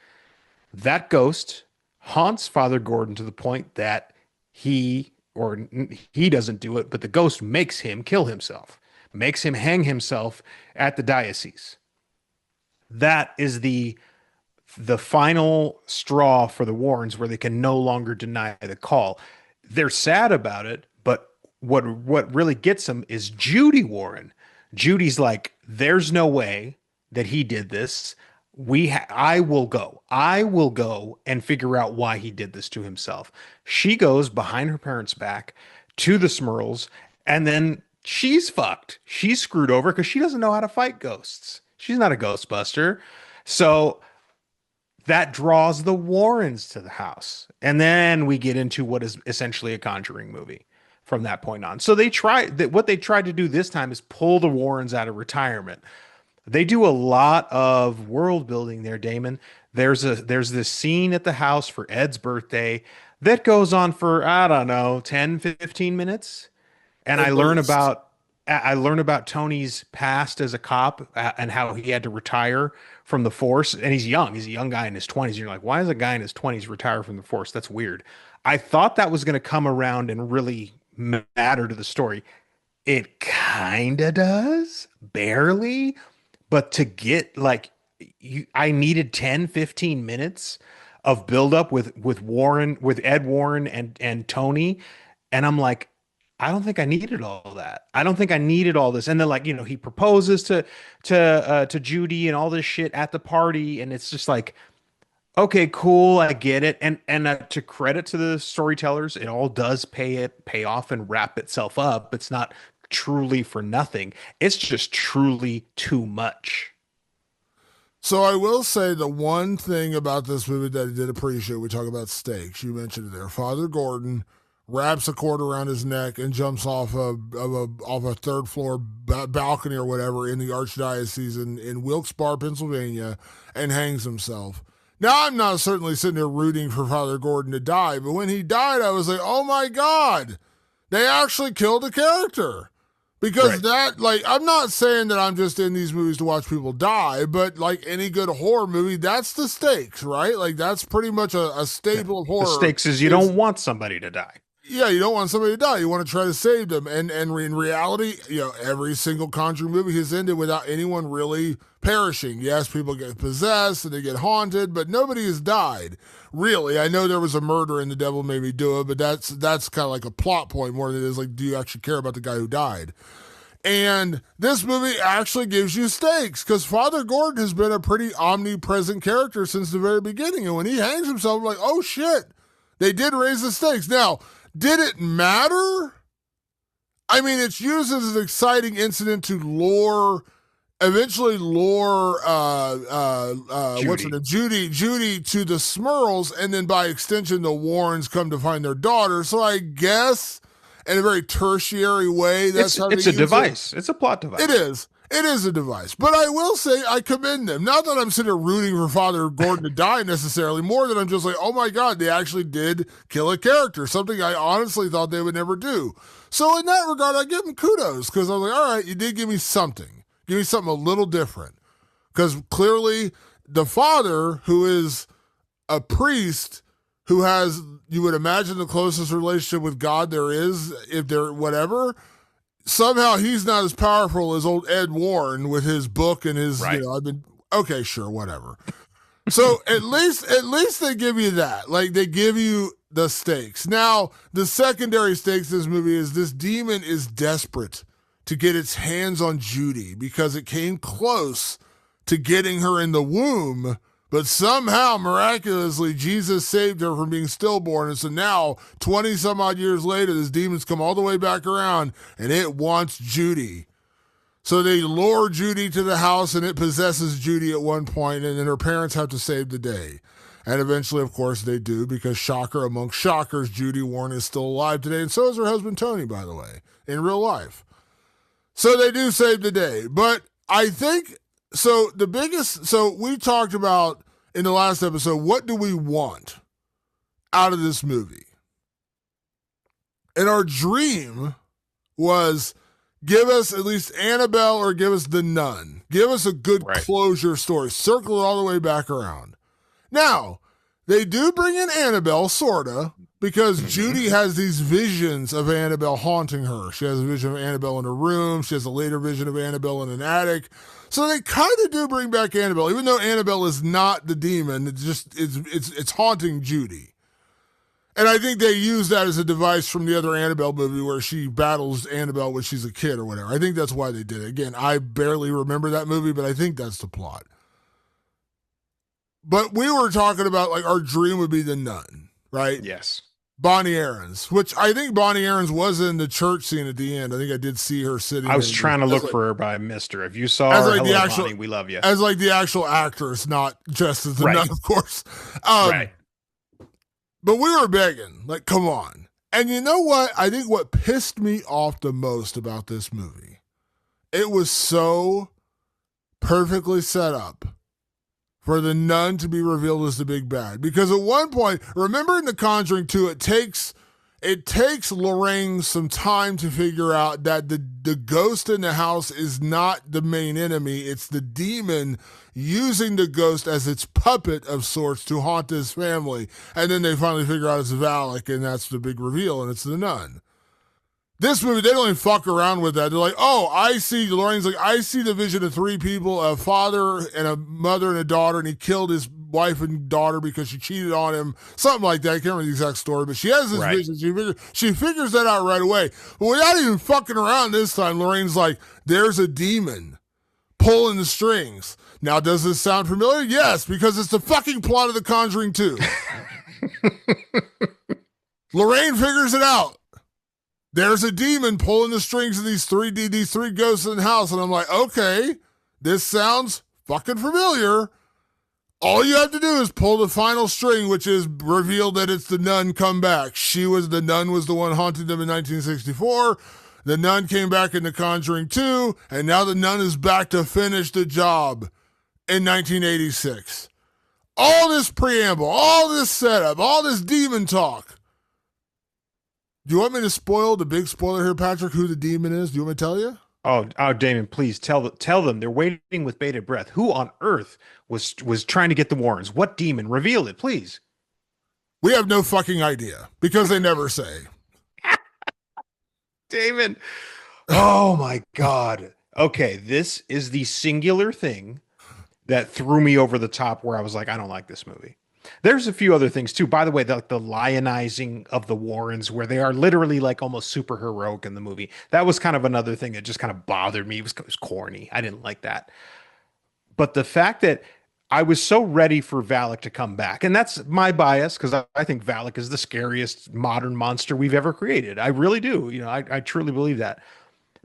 That ghost haunts Father Gordon to the point that he doesn't do it, but the ghost makes him kill himself, makes him hang himself at the diocese. That is the final straw for the Warrens where they can no longer deny the call. They're sad about it, but what really gets them is Judy Warren. Judy's like, there's no way that he did this. I will go. I will go and figure out why he did this to himself. She goes behind her parents' back to the Smurls, and then she's fucked. She's screwed over because she doesn't know how to fight ghosts. She's not a ghostbuster. So that draws the Warrens to the house. And then we get into what is essentially a Conjuring movie from that point on. So what they tried to do this time is pull the Warrens out of retirement. They do a lot of world building there, Damon. There's this scene at the house for Ed's birthday that goes on for, I don't know, 10, 15 minutes. And I at learn least. about I learn about Tony's past as a cop and how he had to retire from the force. And he's young. He's a young guy in his 20s. You're like, why is a guy in his 20s retire from the force? That's weird. I thought that was going to come around and really matter to the story. It kind of does, barely. But to get like I needed 10, 15 minutes of buildup with Warren, with Ed Warren and Tony. And I'm like, I don't think I needed all that. I don't think I needed all this. And then like, he proposes to Judy and all this shit at the party. And it's just like, okay, cool, I get it. And to credit to the storytellers, it all does pay off and wrap itself up. It's not truly for nothing. It's just truly too much. So I will say the one thing about this movie that I did appreciate, we talk about stakes. You mentioned it there. Father Gordon wraps a cord around his neck and jumps off a third floor balcony or whatever in the Archdiocese in Wilkes-Barre, Pennsylvania, and hangs himself. Now, I'm not certainly sitting there rooting for Father Gordon to die, but when he died, I was like, oh my God, they actually killed a character. Because Right. that, like, I'm not saying that I'm just in these movies to watch people die, but like any good horror movie, that's the stakes, right? Like, that's pretty much a Yeah. staple of The horror. stakes is you don't want somebody to die. Yeah, you don't want somebody to die. You want to try to save them. And in reality, every single Conjuring movie has ended without anyone really perishing. Yes, people get possessed and they get haunted, but nobody has died. Really, I know there was a murder and the devil made me do it, but that's kind of like a plot point more than it is like, do you actually care about the guy who died? And this movie actually gives you stakes because Father Gordon has been a pretty omnipresent character since the very beginning. And when he hangs himself, I'm like, oh shit, they did raise the stakes. Now, did it matter? I mean, it's used as an exciting incident to eventually lure, what's her Judy. name, Judy to the Smurls, and then by extension, the Warrens come to find their daughter. So I guess, in a very tertiary way, that's how It's they a use it. device. It's a plot device. It is. It is a device. But I will say I commend them. Not that I'm sitting there rooting for Father Gordon to die necessarily, more than I'm just like, oh my God, they actually did kill a character, something I honestly thought they would never do. So in that regard, I give them kudos because I was like, all right, you did give me something. Give me something a little different. Because clearly the father, who is a priest, who has, you would imagine, the closest relationship with God there is, if there, whatever, somehow he's not as powerful as old Ed Warren with his book and his, Right. I've been, okay, sure, whatever. So at least they give you that. Like they give you the stakes. Now, the secondary stakes of this movie is this demon is desperate to get its hands on Judy because it came close to getting her in the womb, but somehow, miraculously, Jesus saved her from being stillborn. And so now, 20 some odd years later, this demon's come all the way back around and it wants Judy. So they lure Judy to the house and it possesses Judy at one point, and then her parents have to save the day. And eventually, of course, they do because shocker among shockers, Judy Warren is still alive today, and so is her husband Tony, by the way, in real life. So they do save the day. But I think, so we talked about in the last episode, what do we want out of this movie? And our dream was give us at least Annabelle or give us the nun. Give us a good Right. closure story. Circle it all the way back around. Now, they do bring in Annabelle, sorta, because Judy has these visions of Annabelle haunting her. She has a vision of Annabelle in her room. She has a later vision of Annabelle in an attic. So they kind of do bring back Annabelle, even though Annabelle is not the demon. It's haunting Judy. And I think they use that as a device from the other Annabelle movie where she battles Annabelle when she's a kid or whatever. I think that's why they did it. Again, I barely remember that movie, but I think that's the plot. But we were talking about like our dream would be the nun, right? Yes. Bonnie Aarons, which I think Bonnie Aarons was in the church scene at the end. I think I did see her sitting. I was there. trying to As look like- for her, but I missed her. If you saw as her, like the hello, actual- Bonnie, we love you. as like the actual actress, not just as the Right. nun, of course. Right. But we were begging, like, come on. And you know what? I think what pissed me off the most about this movie, it was so perfectly set up for the nun to be revealed as the big bad. Because at one point, remember in The Conjuring 2, it takes it takes Lorraine some time to figure out that the ghost in the house is not the main enemy. It's the demon using the ghost as its puppet of sorts to haunt this family. And then they finally figure out it's Valak, and that's the big reveal, and it's the nun. This movie, they don't even fuck around with that. They're like, oh, I see, Lorraine's like, I see the vision of three people, a father and a mother and a daughter, and he killed his wife and daughter because she cheated on him. Something like that. I can't remember the exact story, but she has this vision. She figures that out right away. But without even fucking around this time, Lorraine's like, there's a demon pulling the strings. Now, does this sound familiar? Yes, because it's the fucking plot of The Conjuring 2. Lorraine figures it out. There's a demon pulling the strings of these three ghosts in the house. And I'm like, okay, this sounds fucking familiar. All you have to do is pull the final string, which is reveal that it's the nun come back. The nun was the one haunting them in 1964. The nun came back in The Conjuring 2, and now the nun is back to finish the job in 1986. All this preamble, all this setup, all this demon talk. Do you want me to spoil the big spoiler here, Patrick, who the demon is? Do you want me to tell you? Oh, Damon, please tell them they're waiting with bated breath. Who on earth was trying to get the Warrens? What demon? Reveal it, please. We have no fucking idea because they never say. Damon. Oh my God. Okay, this is the singular thing that threw me over the top where I was like, I don't like this movie. There's a few other things too. By the way, the lionizing of the Warrens, where they are literally like almost super heroic in the movie. That was kind of another thing that just kind of bothered me. It was corny. I didn't like that. But the fact that I was so ready for Valak to come back, and that's my bias because I think Valak is the scariest modern monster we've ever created. I really do. I truly believe that.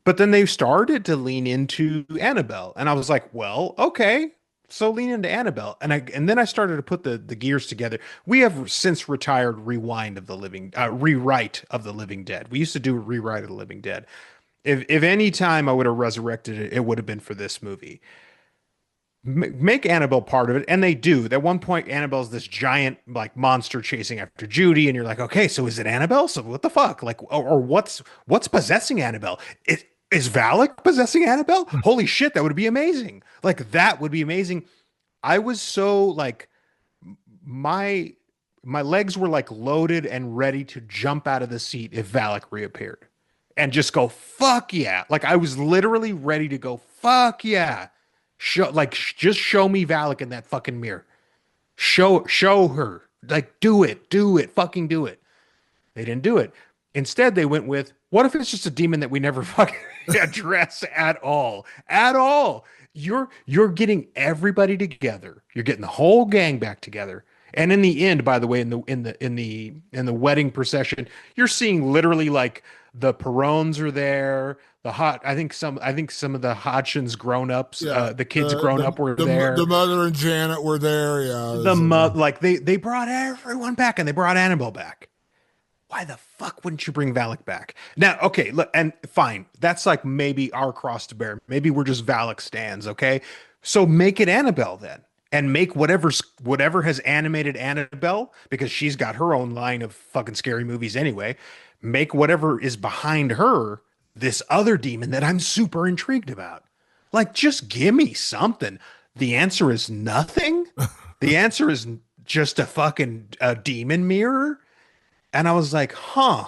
But then they started to lean into Annabelle, and I was like, well, okay. So lean into Annabelle, and then I started to put the gears together. We have since retired rewrite of the Living Dead. We used to do a rewrite of the Living Dead. If any time I would have resurrected it, it would have been for this movie. Make Annabelle part of it, and they do. At one point, Annabelle's this giant like monster chasing after Judy, and you're like, okay, so is it Annabelle? So what the fuck? Like, or what's possessing Annabelle? Is Valak possessing Annabelle? Holy shit, that would be amazing. Like, that would be amazing. I was so like, my legs were like loaded and ready to jump out of the seat if Valak reappeared and just go, fuck yeah. Like, I was literally ready to go, fuck yeah. Just show me Valak in that fucking mirror. Show her. Like, do it, fucking do it. They didn't do it. Instead, they went with, what if it's just a demon that we never fucking address at all? At all. You're getting everybody together. You're getting the whole gang back together. And in the end, by the way, in the wedding procession, you're seeing literally like the Perones are there. I think some of the Hodgson's grown-ups, the kids grown up were there. The mother and Janet were there. Yeah. Like they brought everyone back, and they brought Annabelle back. Why the fuck wouldn't you bring Valak back? Now, okay, look, and fine. That's like maybe our cross to bear. Maybe we're just Valak stands, okay? So make it Annabelle then. And make whatever has animated Annabelle, because she's got her own line of fucking scary movies anyway. Make whatever is behind her this other demon that I'm super intrigued about. Like, just give me something. The answer is nothing. The answer is just a fucking demon mirror. And I was like, huh.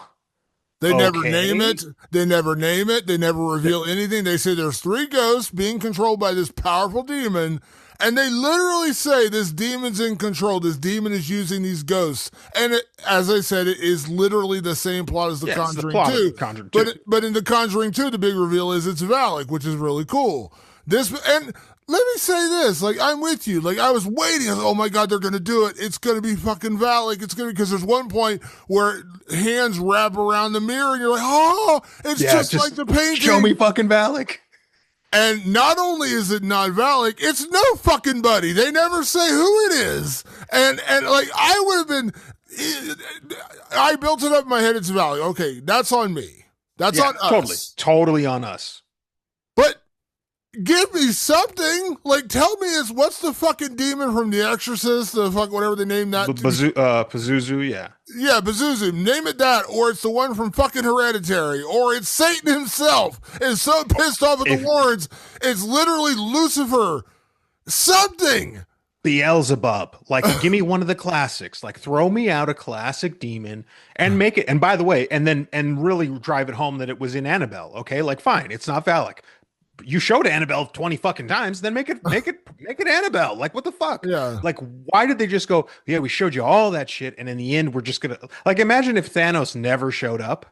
They never name it. They never reveal anything. They say there's three ghosts being controlled by this powerful demon. And they literally say this demon's in control. This demon is using these ghosts. And as I said, it is literally the same plot as The Conjuring 2. But in The Conjuring 2, the big reveal is it's Valak, which is really cool. And let me say this, like, I'm with you. Like, I was waiting. I was like, oh my God, they're going to do it. It's going to be fucking Valak. It's going to be, because there's one point where hands wrap around the mirror and you're like, oh, it's just like the painting. Show me fucking Valak. And not only is it not Valak, it's no fucking buddy. They never say who it is. And like, I would have been, I built it up in my head. It's Valak. Okay, that's on me. That's on us. Totally on us. But give me something. Like, tell me is what's the fucking demon from The Exorcist, the fuck whatever they named that. Pazuzu, yeah. Yeah, Pazuzu. Name it that, or it's the one from fucking Hereditary, or it's Satan himself is so pissed off at the If Warrens, it's literally Lucifer. Something. Beelzebub, like give me one of the classics, like throw me out a classic demon and make it. And by the way, and really drive it home that it was in Annabelle. Okay, like fine, it's not Valak. You showed Annabelle 20 fucking times, then make it Annabelle. Like what the fuck? Yeah. Like why did they just go, yeah, we showed you all that shit and in the end we're just gonna like imagine if Thanos never showed up.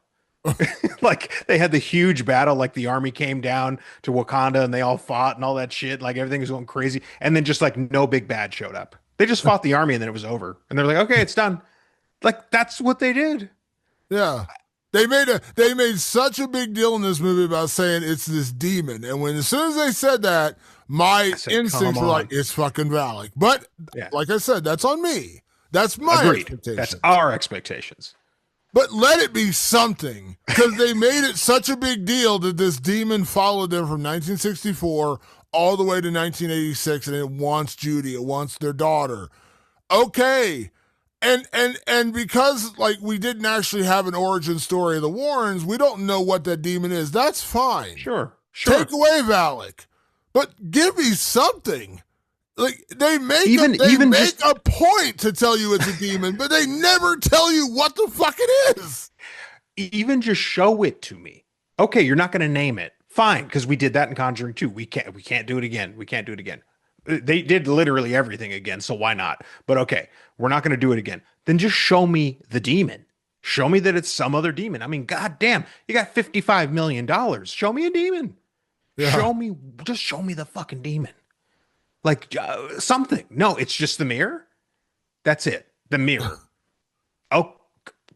Like they had the huge battle, like the army came down to Wakanda and they all fought and all that shit, like everything was going crazy, and then just like no big bad showed up. They just fought the army and then it was over. And they're like, okay, it's done. Like that's what they did. Yeah. They made such a big deal in this movie about saying it's this demon. And when as soon as they said that, my I said, instincts come were on. like, it's fucking Valak. But Yeah. like I said, that's on me. That's my Agreed. expectation. That's our expectations. But let it be something. Because they made it such a big deal that this demon followed them from 1964 all the way to 1986, and it wants Judy, it wants their daughter. Okay. And because like we didn't actually have an origin story of the Warrens, we don't know what that demon is. That's fine. Sure. Sure. Take away Valak, but give me something. Like they make a point to tell you it's a demon, but they never tell you what the fuck it is. Even just show it to me. Okay, you're not going to name it. Fine, because we did that in Conjuring 2. We can't do it again. We can't do it again. They did literally everything again, so why not? But okay, we're not going to do it again. Then just show me the demon. Show me that it's some other demon. I mean, goddamn, you got $55 million. Show me a demon. Yeah. Just show me the fucking demon. Like something. No, it's just the mirror. That's it. The mirror. Oh,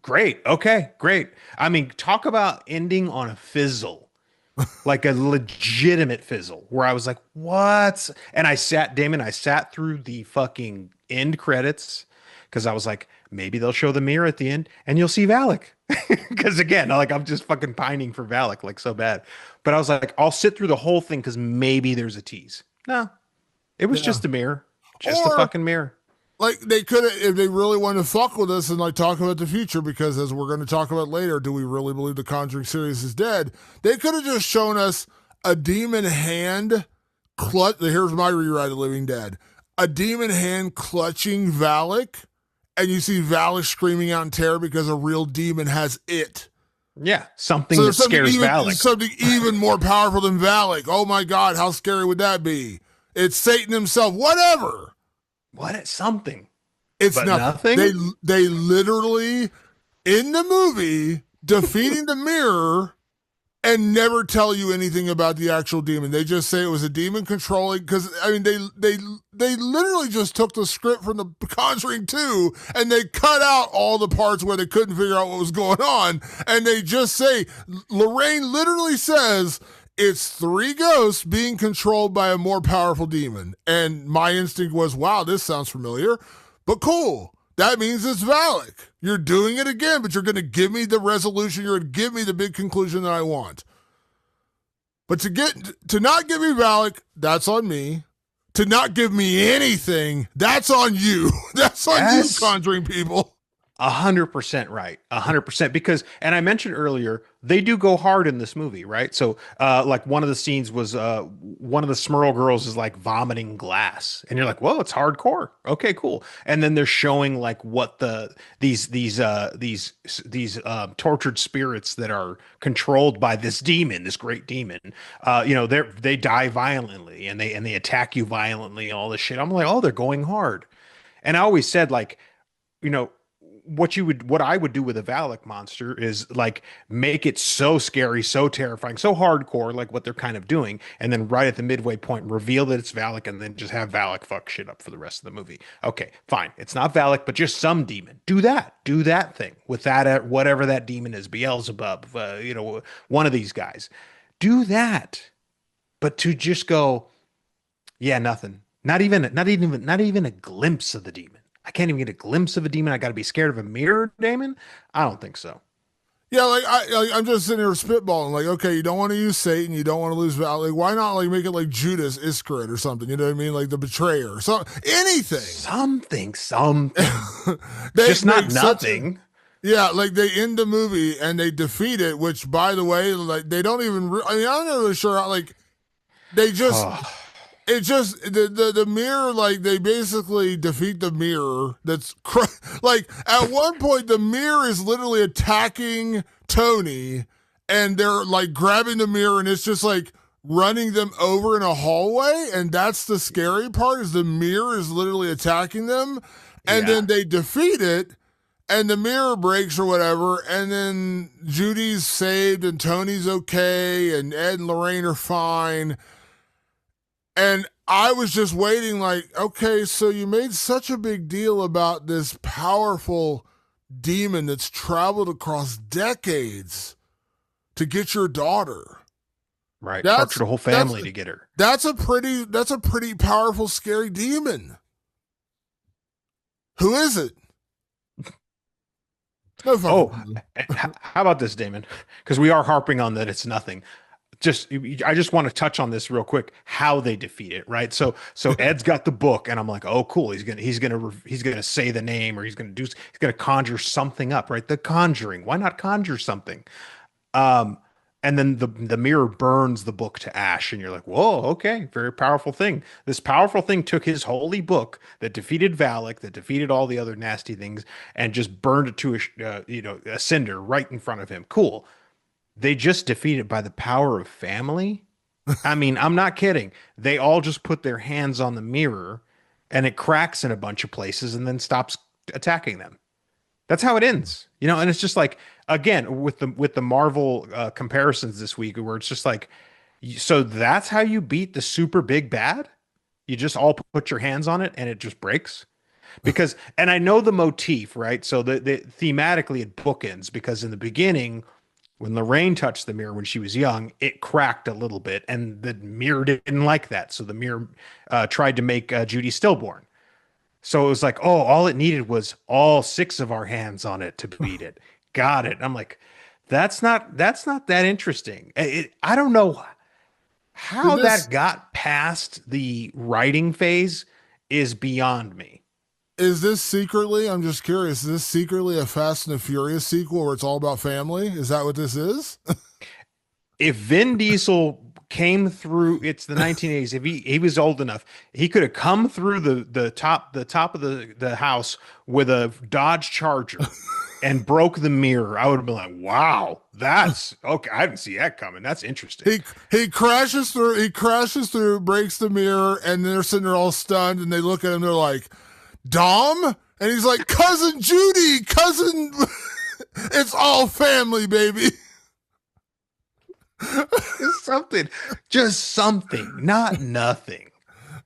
great. Okay, great. I mean, talk about ending on a fizzle. Like a legitimate fizzle where I was like, what? And I sat through the fucking end credits because I was like, maybe they'll show the mirror at the end and you'll see Valak. Because again, like I'm just fucking pining for Valak like so bad. But I was like, I'll sit through the whole thing because maybe there's a tease. No, it was just a mirror. Just a fucking mirror. Like they could have, if they really wanted to fuck with us and like talk about the future, because as we're going to talk about later, do we really believe the Conjuring series is dead? They could have just shown us a demon hand clutch. Here's my rewrite of Living Dead: a demon hand clutching Valak, and you see Valak screaming out in terror because a real demon has it. Yeah, something that scares Valak. Something even more powerful than Valak. Oh my God, how scary would that be? It's Satan himself. Whatever. What? Something. It's but nothing. They literally in the movie defeating the mirror and never tell you anything about the actual demon. They just say it was a demon controlling, because I mean they literally just took the script from the Conjuring 2 and they cut out all the parts where they couldn't figure out what was going on, and they just say Lorraine literally says it's three ghosts being controlled by a more powerful demon. And my instinct was, wow, this sounds familiar, but cool. That means it's Valak. You're doing it again, but you're going to give me the resolution. You're going to give me the big conclusion that I want. But to not give me Valak, that's on me. To not give me anything, that's on you. That's on you, Conjuring people. 100% right. 100%. Because, and I mentioned earlier, they do go hard in this movie, right? So, like one of the scenes was one of the Smurl girls is like vomiting glass, and you're like, "Whoa, it's hardcore." Okay, cool. And then they're showing like what these tortured spirits that are controlled by this demon, this great demon. They die violently and they attack you violently, all this shit. I'm like, oh, they're going hard. And I always said like, you know, what I would do with a Valak monster is like make it so scary, so terrifying, so hardcore, like what they're kind of doing, and then right at the midway point reveal that it's Valak, and then just have Valak fuck shit up for the rest of the movie. Okay, fine, it's not Valak, but just some demon. Do that thing with that whatever that demon is, Beelzebub, one of these guys. Do that, but to just go, yeah, nothing, not even a glimpse of the demon. I can't even get a glimpse of a demon. I got to be scared of a mirror, Damon? I don't think so. Yeah, I'm just sitting here spitballing. Like, okay, you don't want to use Satan, you don't want to lose value. Like, why not like make it like Judas Iscariot or something? You know what I mean? Like the betrayer, so anything. Something. They Just not make such a nothing. yeah, like they end the movie and they defeat it. Which, by the way, like they don't even. I mean, I'm not really sure. How, like they just Oh, it just the mirror, like they basically defeat the mirror. Like at one point the mirror is literally attacking Tony, and they're like grabbing the mirror, and it's just like running them over in a hallway, and that's the scary part is the mirror is literally attacking them, and yeah. then they defeat it. And the mirror breaks or whatever, and then Judy's saved, and Tony's okay, and Ed and Lorraine are fine, and I was just waiting, like, okay, so you made such a big deal about this powerful demon that's traveled across decades to get your daughter. Right. That's Tortured a whole that's family to get her. that's a pretty powerful, scary demon. Who is it? No fucking Oh, clue. how about this, Damon? Because we are harping on that it's nothing. I just want to touch on this real quick. How they defeat it, right? So Ed's got the book, and I'm like, oh, cool. He's gonna say the name, or he's gonna conjure something up, right? The Conjuring. Why not conjure something? Um, and then the mirror burns the book to ash, and you're like, whoa, okay, very powerful thing. This powerful thing took his holy book that defeated Valak, that defeated all the other nasty things, and just burned it to a cinder right in front of him. Cool. They just defeated by the power of family. I mean, I'm not kidding. They all just put their hands on the mirror, and it cracks in a bunch of places, and then stops attacking them. That's how it ends, and it's just like again with the Marvel comparisons this week, where it's just like, so that's how you beat the super big bad. You just all put your hands on it and it just breaks. Because, and I know the motif, right? So the thematically it bookends because in the beginning, when Lorraine touched the mirror when she was young, it cracked a little bit, and the mirror didn't like that, so the mirror tried to make Judy stillborn. So it was like, oh, all it needed was all six of our hands on it to beat it. Got it. I'm like, that's not that interesting. I don't know Did how this that got past the writing phase is beyond me. is this secretly? I'm just curious. Is this secretly a Fast and the Furious sequel where it's all about family? Is that what this is? If Vin Diesel came through, it's the 1980s. If he was old enough, he could have come through the top of the house with a Dodge Charger and broke the mirror. I would have been like, wow, that's okay. I didn't see that coming. That's interesting. He crashes through. He crashes through, breaks the mirror, and they're sitting there all stunned. And they look at him. They're like, Dom, and he's like, cousin Judy, cousin. It's all family, baby. Something, just something, not nothing.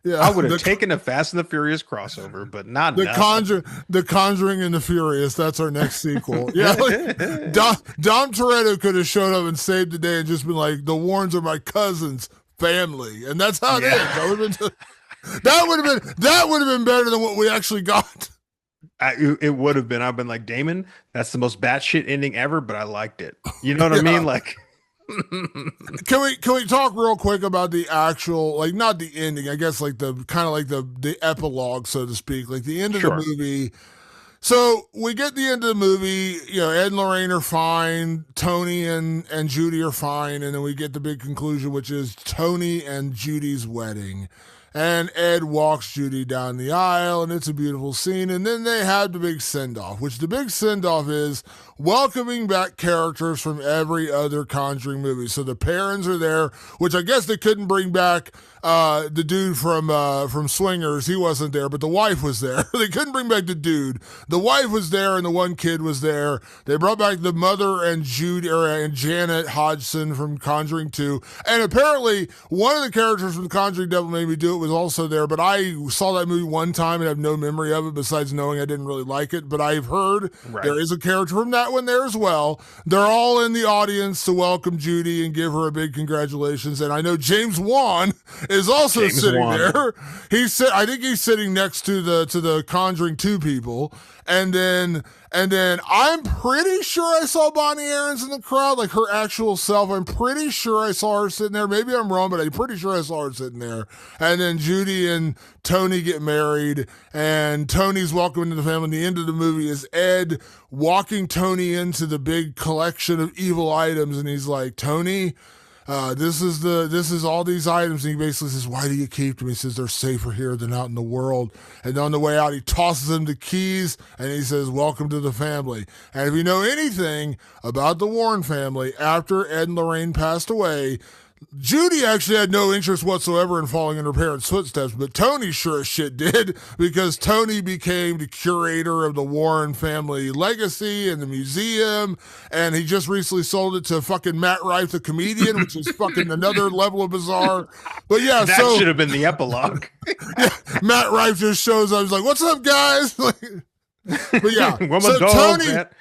Yeah, I would have taken a Fast and the Furious crossover, but not nothing. The Conjuring and the Furious. That's our next sequel. Yeah, like Dom Toretto could have showed up and saved the day and just been like, the Warrens are my cousins, family, and that's how it ends. That would have been better than what we actually got. It would have been. I've been like, Damon, that's the most batshit ending ever, but I liked it. You know what I mean? Like, Can we talk real quick about the actual, like, not the ending, I guess, like the kind of like the epilogue, so to speak, like the end of the sure. movie. So we get the end of the movie, Ed and Lorraine are fine, Tony and Judy are fine, and then we get the big conclusion, which is Tony and Judy's wedding. And Ed walks Judy down the aisle, and it's a beautiful scene. And then they have the big send-off, which the big send-off is welcoming back characters from every other Conjuring movie. So the parents are there, which I guess they couldn't bring back the dude from Swingers. He wasn't there, but the wife was there. They couldn't bring back the dude. The wife was there, and the one kid was there. They brought back the mother and and Janet Hodgson from Conjuring 2. And apparently, one of the characters from Conjuring Devil Made Me Do It was also there, but I saw that movie one time and have no memory of it besides knowing I didn't really like it. But I've heard Right. there is a character from that one there as well. They're all in the audience to welcome Judy and give her a big congratulations. And I know James Wan is also James sitting Wan. there. I think he's sitting next to the Conjuring 2 people. And then I'm pretty sure I saw Bonnie Aarons in the crowd, like her actual self. I'm pretty sure I saw her sitting there. Maybe I'm wrong, but I'm pretty sure I saw her sitting there. And then Judy and Tony get married, and Tony's welcome into the family. And the end of the movie is Ed walking Tony into the big collection of evil items, and he's like, Tony, this is all these items. And he basically says, why do you keep them? He says, they're safer here than out in the world. And on the way out, he tosses him the keys and he says, welcome to the family. And if you know anything about the Warren family, after Ed and Lorraine passed away, Judy actually had no interest whatsoever in following in her parents' footsteps, but Tony sure as shit did, because Tony became the curator of the Warren family legacy and the museum, and he just recently sold it to fucking Matt Rife, the comedian, which is fucking another level of bizarre. But yeah, That should have been the epilogue. yeah, Matt Rife just shows up. He's like, "What's up, guys?" But yeah, so Tony, Matt.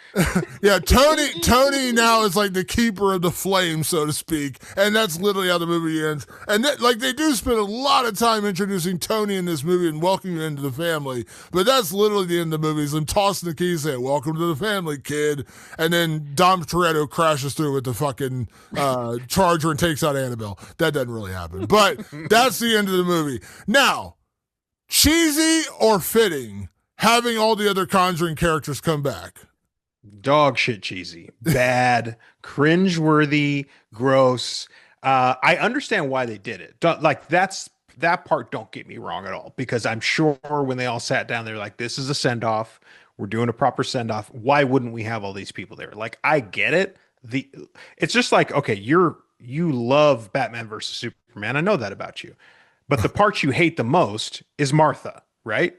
yeah, Tony now is like the keeper of the flame, so to speak, and that's literally how the movie ends. And like they do spend a lot of time introducing Tony in this movie and welcoming him into the family, but that's literally the end of the movie. Is him tossing the keys, saying "Welcome to the family, kid," and then Dom Toretto crashes through with the fucking Charger and takes out Annabelle. That doesn't really happen, but that's the end of the movie. Now, cheesy or fitting, having all the other Conjuring characters come back. Dog shit cheesy, bad, cringeworthy, gross. I understand why they did it. Like that part, don't get me wrong at all, because I'm sure when they all sat down, they're like, this is a send off. We're doing a proper send off. Why wouldn't we have all these people there? Like, I get it. It's just like, okay, you love Batman versus Superman. I know that about you. But the part you hate the most is Martha, right?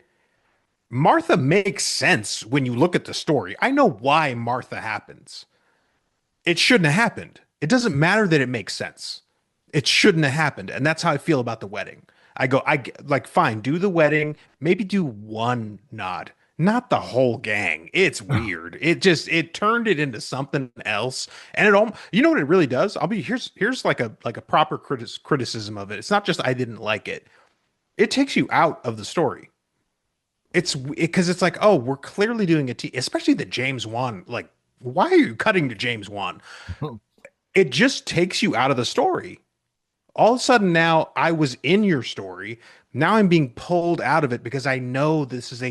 Martha makes sense when you look at the story. I know why Martha happens. It shouldn't have happened. It doesn't matter that it makes sense. It shouldn't have happened. And that's how I feel about the wedding. Like, fine, do the wedding, maybe do one nod, not the whole gang. It's weird. It turned it into something else. And you know what it really does? Here's like a proper criticism of it. It's not just I didn't like it. It takes you out of the story. Because it's like, oh, we're clearly doing especially the James Wan. Like, why are you cutting to James Wan? It just takes you out of the story. All of a sudden now I was in your story. Now I'm being pulled out of it because I know this is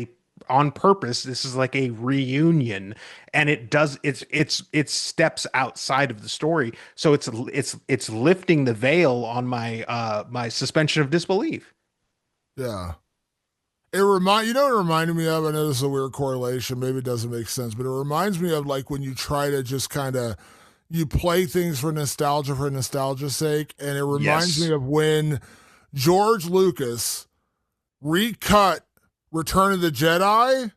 on purpose. This is like a reunion, and it steps outside of the story. So it's lifting the veil on my suspension of disbelief. Yeah. It you know what it reminded me of? I know this is a weird correlation. Maybe it doesn't make sense, but it reminds me of like when you try to just kind of you play things for nostalgia's sake, and it reminds me of when George Lucas recut Return of the Jedi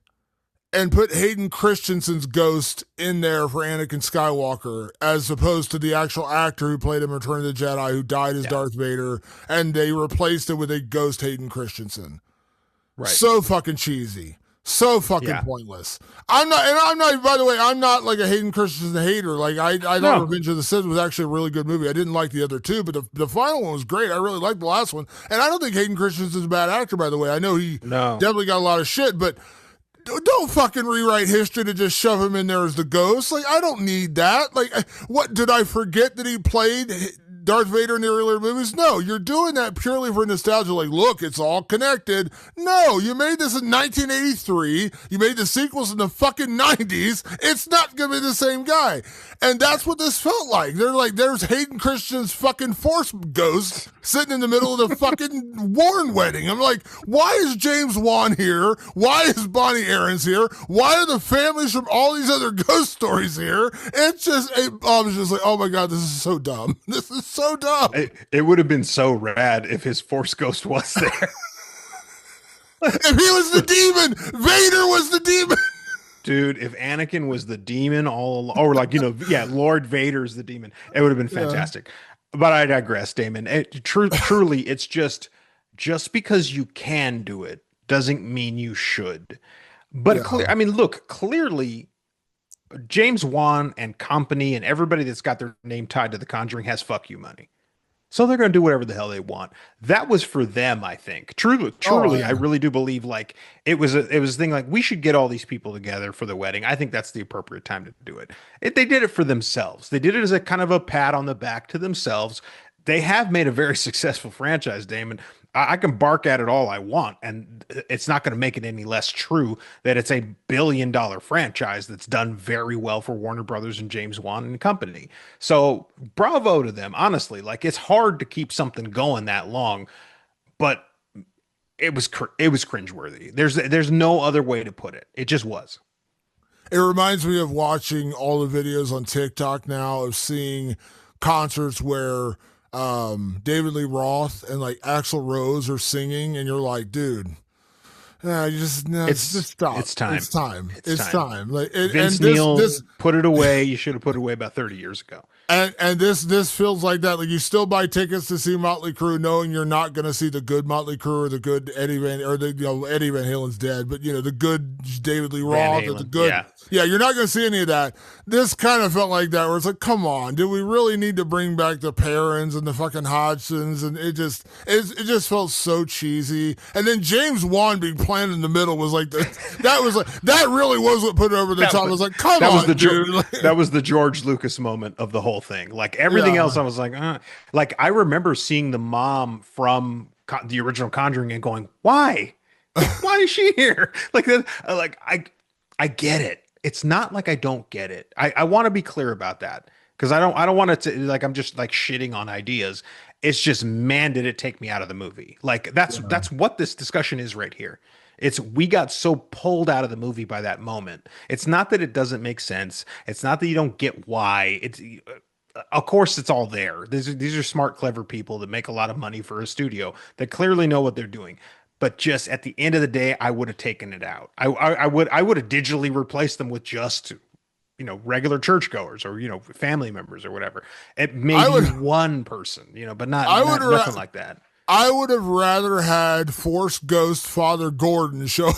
and put Hayden Christensen's ghost in there for Anakin Skywalker, as opposed to the actual actor who played him in Return of the Jedi, who died as Darth Vader, and they replaced it with a ghost Hayden Christensen. Right. So fucking cheesy. So fucking pointless. I'm not, by the way, I'm not like a Hayden Christensen hater. Like, I thought Revenge of the Sith was actually a really good movie. I didn't like the other two, but the final one was great. I really liked the last one. And I don't think Hayden Christensen's a bad actor, by the way. I know he definitely got a lot of shit, but don't fucking rewrite history to just shove him in there as the ghost. Like, I don't need that. Like, what, did I forget that he played Darth Vader in the earlier movies? No, you're doing that purely for nostalgia. Like, look, it's all connected. No, you made this in 1983. You made the sequels in the fucking 90s. It's not going to be the same guy. And that's what this felt like. They're like, there's Hayden Christensen's fucking Force ghost sitting in the middle of the fucking Warren wedding. I'm like, why is James Wan here? Why is Bonnie Aarons here? Why are the families from all these other ghost stories here? I was just like, oh my God, this is so dumb. This is so dumb. It would have been so rad if his Force ghost was there. If he was the demon, Vader was the demon. Dude, if Anakin was the demon all along, or like, Lord Vader's the demon, it would have been fantastic. But I digress, Damon. Truly, it's just, just because you can do it doesn't mean you should. But Yeah. I mean, look, clearly James Wan and company and everybody that's got their name tied to The Conjuring has fuck you money. So they're going to do whatever the hell they want. That was for them, I think. Oh Truly, I yeah. really do believe like it was a thing like we should get all these people together for the wedding. I think that's the appropriate time to do it. They did it for themselves. They did it as a kind of a pat on the back to themselves. They have made a very successful franchise, Damon. I can bark at it all I want, and it's not going to make it any less true that it's a $1 billion franchise that's done very well for Warner Brothers and James Wan and company. So bravo to them. Honestly, like it's hard to keep something going that long, but it was cringeworthy. There's no other way to put it. It just was. It reminds me of watching all the videos on TikTok now of seeing concerts where David Lee Roth and like Axl Rose are singing, and you're like, dude, no, you just no, just stop. It's time. It's time. It's It's time. time. Like, and Vince this Neil, this put it away. You should have put it away about 30 years ago. and this feels like that. Like you still buy tickets to see Motley Crue, knowing you're not going to see the good Motley Crue or the good Eddie Van or the Eddie Van Halen's dead, but the good David Lee Van Roth or the Halen. good Yeah. yeah, you're not going to see any of that. This kind of felt like that, where it's like, come on, do we really need to bring back the Perrins and the fucking Hodgsons? And it just felt so cheesy. And then James Wan being planted in the middle was like that really was what put it over the top. I was like, come that on, was the dude. that was the George Lucas moment of the whole thing. Like everything Yeah. else, I was like, like I remember seeing the mom from the original Conjuring and going, why? Like, why is she here? Like that. Like I get it. It's not like I don't get it. I want to be clear about that because I don't want it to like I'm just like shitting on ideas. It's just man, did it take me out of the movie? Like that's what this discussion is right here. It's we got so pulled out of the movie by that moment. It's not that it doesn't make sense. It's not that you don't get why. It's of course it's all there. These are smart, clever people that make a lot of money for a studio that clearly know what they're doing. But just at the end of the day, I would have taken it out. I would have digitally replaced them with just regular churchgoers or family members or whatever. It I maybe would one person, but I would nothing like that. I would have rather had Force Ghost Father Gordon show.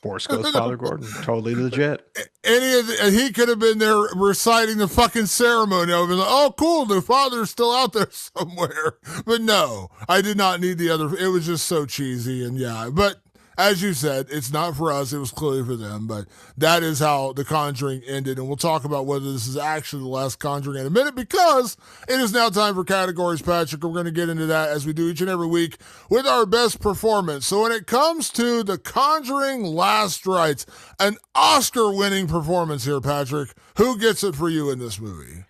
Force Ghost Father Gordon, totally legit. And he could have been there reciting the fucking ceremony. I would be like, oh, cool, the father's still out there somewhere. But no, I did not need the other. It was just so cheesy. And yeah, but as you said, it's not for us. It was clearly for them. But that is how The Conjuring ended. And we'll talk about whether this is actually the last Conjuring in a minute, because it is now time for categories, Patrick. We're going to get into that as we do each and every week with our best performance. So when it comes to The Conjuring Last Rites, an Oscar-winning performance here, Patrick, who gets it for you in this movie?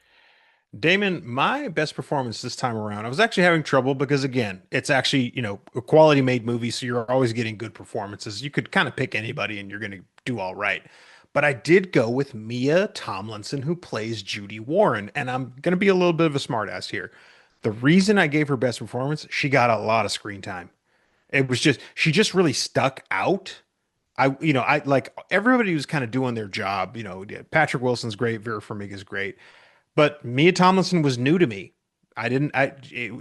Damon, my best performance this time around, I was actually having trouble because, again, it's actually, a quality made movie. So you're always getting good performances. You could kind of pick anybody and you're going to do all right. But I did go with Mia Tomlinson, who plays Judy Warren. And I'm going to be a little bit of a smartass here. The reason I gave her best performance, she got a lot of screen time. It was just, she just really stuck out. I like everybody was kind of doing their job. Patrick Wilson's great. Vera Farmiga's great. But Mia Tomlinson was new to me.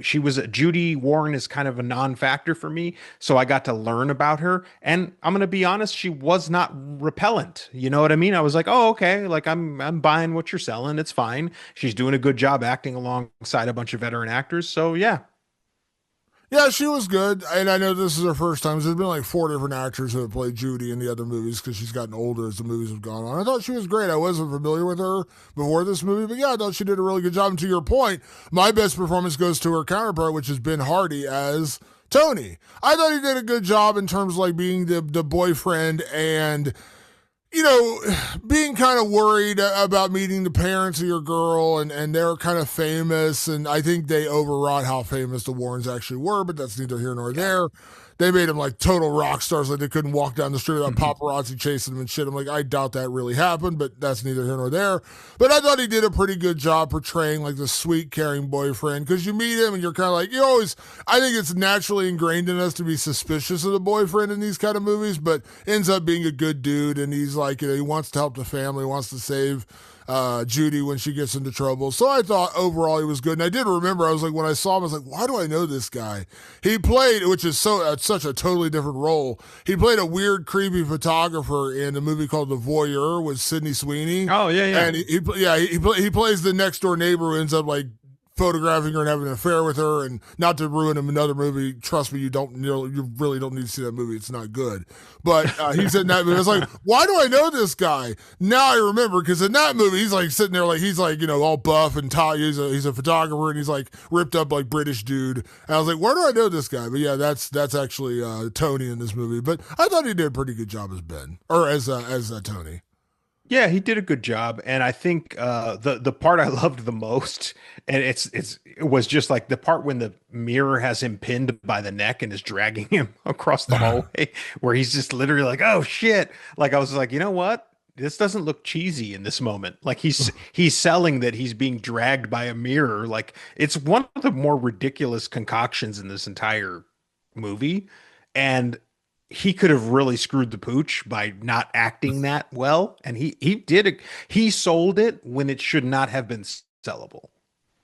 She was Judy Warren is kind of a non-factor for me. So I got to learn about her. And I'm going to be honest, she was not repellent. You know what I mean? I was like, oh, okay. Like I'm buying what you're selling. It's fine. She's doing a good job acting alongside a bunch of veteran actors. So yeah. Yeah, she was good. And I know this is her first time. There's been like 4 different actors who have played Judy in the other movies because she's gotten older as the movies have gone on. I thought she was great. I wasn't familiar with her before this movie, but yeah, I thought she did a really good job. And to your point, my best performance goes to her counterpart, which is Ben Hardy as Tony. I thought he did a good job in terms of like being the boyfriend and being kind of worried about meeting the parents of your girl, and they're kind of famous, and I think they overwrought how famous the Warrens actually were, but that's neither here nor there. They made them like total rock stars, like they couldn't walk down the street without paparazzi chasing them and shit. I'm like, I doubt that really happened, but that's neither here nor there. But I thought he did a pretty good job portraying like the sweet, caring boyfriend, because you meet him and you're kind of like, I think it's naturally ingrained in us to be suspicious of the boyfriend in these kind of movies, but ends up being a good dude, and he's like, he wants to help the family, wants to save Judy when she gets into trouble. So I thought overall he was good. And I did remember, I was like, when I saw him, I was like, why do I know this guy? He played, which is such a totally different role. He played a weird, creepy photographer in a movie called The Voyeur with Sydney Sweeney. Oh yeah, yeah. And he plays the next door neighbor who ends up like photographing her and having an affair with her. And not to ruin him another movie, trust me, you really don't need to see that movie. It's not good. But he's in that movie. I was like, why do I know this guy? Now I remember, because in that movie he's like sitting there like he's like, all buff and tall. He's a photographer and he's like ripped up like British dude. And I was like, where do I know this guy? But yeah, that's actually Tony in this movie. But I thought he did a pretty good job as Ben, or as Tony. Yeah, he did a good job, and I think the part I loved the most, and it was just like the part when the mirror has him pinned by the neck and is dragging him across the hallway, where he's just literally like, "Oh shit!" Like I was like, you know what? This doesn't look cheesy in this moment. Like he's selling that he's being dragged by a mirror. Like it's one of the more ridiculous concoctions in this entire movie, and he could have really screwed the pooch by not acting that well, and he did it. He sold it when it should not have been sellable.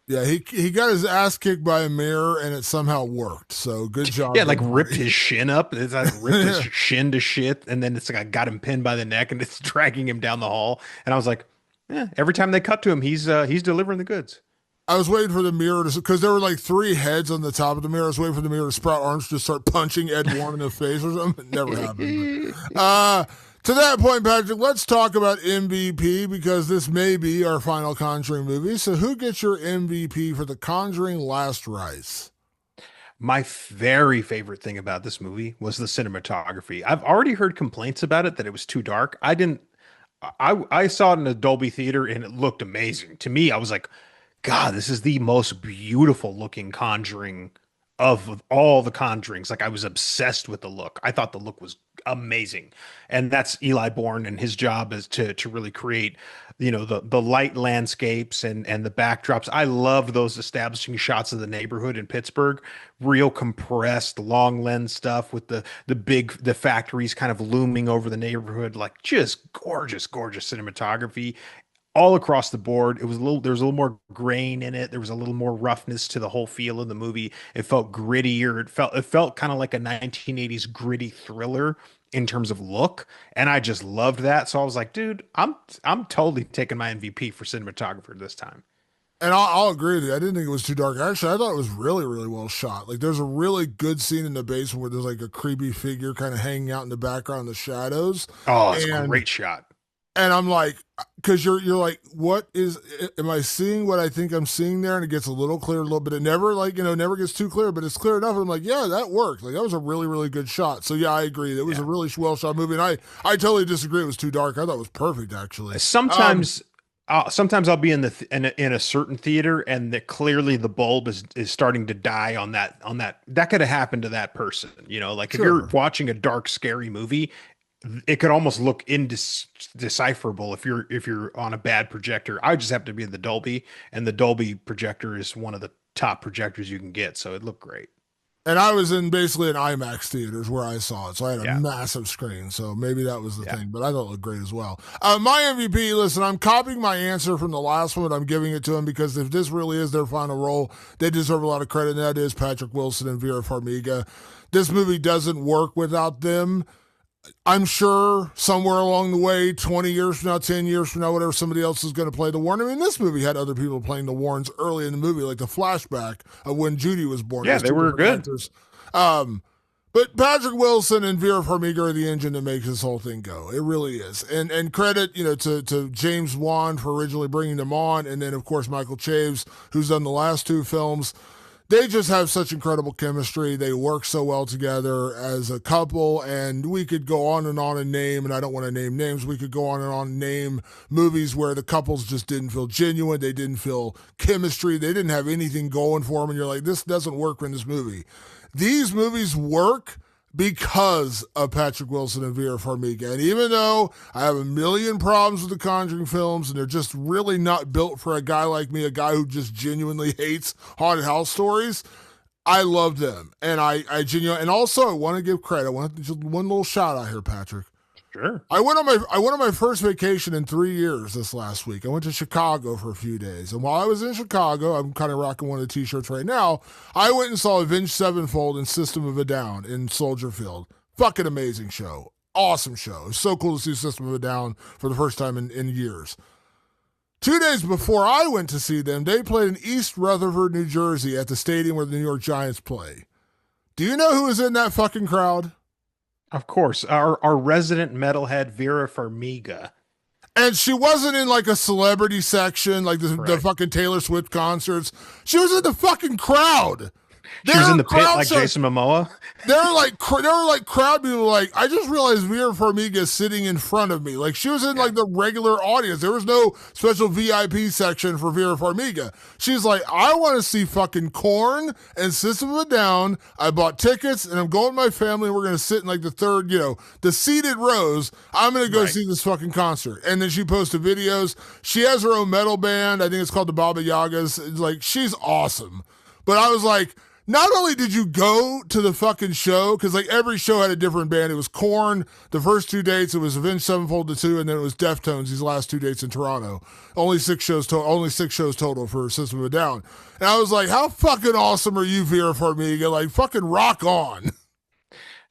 Yeah, he got his ass kicked by a mirror and it somehow worked. So good job. Yeah, like ripped his shin up. It's like ripped his shin to shit, and then it's like I got him pinned by the neck and it's dragging him down the hall. And I was like, yeah, every time they cut to him, he's delivering the goods. I was waiting for the mirror to, because there were like three heads on the top of the mirror. I was waiting for the mirror to sprout arms to start punching Ed Warren in the face or something. It never happened. To that point, Patrick, let's talk about MVP, because this may be our final Conjuring movie. So who gets your MVP for The Conjuring Last Rites? My very favorite thing about this movie was the cinematography. I've already heard complaints about it that it was too dark. I saw it in a Dolby theater and it looked amazing. To me, I was like, God, this is the most beautiful looking Conjuring of all the Conjurings. Like I was obsessed with the look. I thought the look was amazing. And that's Eli Bourne, and his job is to really create, the light landscapes and the backdrops. I love those establishing shots of the neighborhood in Pittsburgh, real compressed long lens stuff with the factories kind of looming over the neighborhood, like just gorgeous, gorgeous cinematography all across the board. There was a little more grain in it. There was a little more roughness to the whole feel of the movie. It felt grittier. It felt kind of like a 1980s gritty thriller in terms of look. And I just loved that. So I was like, dude, I'm totally taking my MVP for cinematographer this time. And I'll agree with you. I didn't think it was too dark. Actually, I thought it was really, really well shot. Like, there's a really good scene in the basement where there's like a creepy figure kind of hanging out in the background in the shadows. Oh, it's a great shot. And I'm like, because you're like, am I seeing what I think I'm seeing there? And it gets a little clear, a little bit. It never never gets too clear, but it's clear enough. And I'm like, yeah, that worked. Like, that was a really, really good shot. So yeah, I agree. It was a really well shot movie. And I totally disagree. It was too dark. I thought it was perfect, actually. Sometimes I'll be in a certain theater, and that clearly the bulb is starting to die on that. That could have happened to that person. Like if you're watching a dark, scary movie, it could almost look indecipherable if you're on a bad projector. I just happen to be in the Dolby, and the Dolby projector is one of the top projectors you can get, so it looked great. And I was in basically an IMAX theaters where I saw it, so I had a massive screen, so maybe that was the thing, but I thought it looked great as well. My MVP, listen, I'm copying my answer from the last one, but I'm giving it to him because if this really is their final role, they deserve a lot of credit, and that is Patrick Wilson and Vera Farmiga. This movie doesn't work without them. I'm sure somewhere along the way, 20 years from now, 10 years from now, whatever, somebody else is going to play the Warren. I mean, this movie had other people playing the Warrens early in the movie, like the flashback of when Judy was born. Yeah, they were good. Actors. But Patrick Wilson and Vera Farmiga are the engine that makes this whole thing go. It really is. And credit, to James Wan for originally bringing them on, and then, of course, Michael Chaves, who's done the last two films. They just have such incredible chemistry. They work so well together as a couple, and we could go on and name, and I don't want to name names, we could go on and name movies where the couples just didn't feel genuine, they didn't feel chemistry, they didn't have anything going for them, and you're like, this doesn't work in this movie. These movies work because of Patrick Wilson and Vera Farmiga. And even though I have a million problems with the Conjuring films and they're just really not built for a guy like me, a guy who just genuinely hates haunted house stories, I love them. And I genuinely, and also I want to give credit. I want just one little shout out here, Patrick. Sure. I went on my first vacation in 3 years this last week. I went to Chicago for a few days, and while I was in Chicago, I'm kind of rocking one of the T-shirts right now. I went and saw Avenged Sevenfold and System of a Down in Soldier Field. Fucking amazing show, awesome show. It's so cool to see System of a Down for the first time in years. 2 days before I went to see them, they played in East Rutherford, New Jersey, at the stadium where the New York Giants play. Do you know who was in that fucking crowd? Of course, our resident metalhead Vera Farmiga. And she wasn't in like a celebrity section, like the Right. fucking Taylor Swift concerts. She was in the fucking crowd. She was in the pit crowd like show- Jason Momoa. There were like crowd people like, I just realized Vera Farmiga is sitting in front of me. Like she was in like the regular audience. There was no special VIP section for Vera Farmiga. She's like, I want to see fucking Korn and System of a Down. I bought tickets and I'm going with my family. We're going to sit in like the third, the seated rows. I'm going to go Right. see this fucking concert. And then she posted videos. She has her own metal band. I think it's called the Baba Yagas. It's like, she's awesome. But I was like, not only did you go to the fucking show, because like every show had a different band. It was Korn the first 2 dates. It was Avenged Sevenfold the 2, and then it was Deftones these last 2 dates in Toronto. Only six shows total for System of a Down. And I was like, how fucking awesome are you, Vera Farmiga? Like fucking rock on.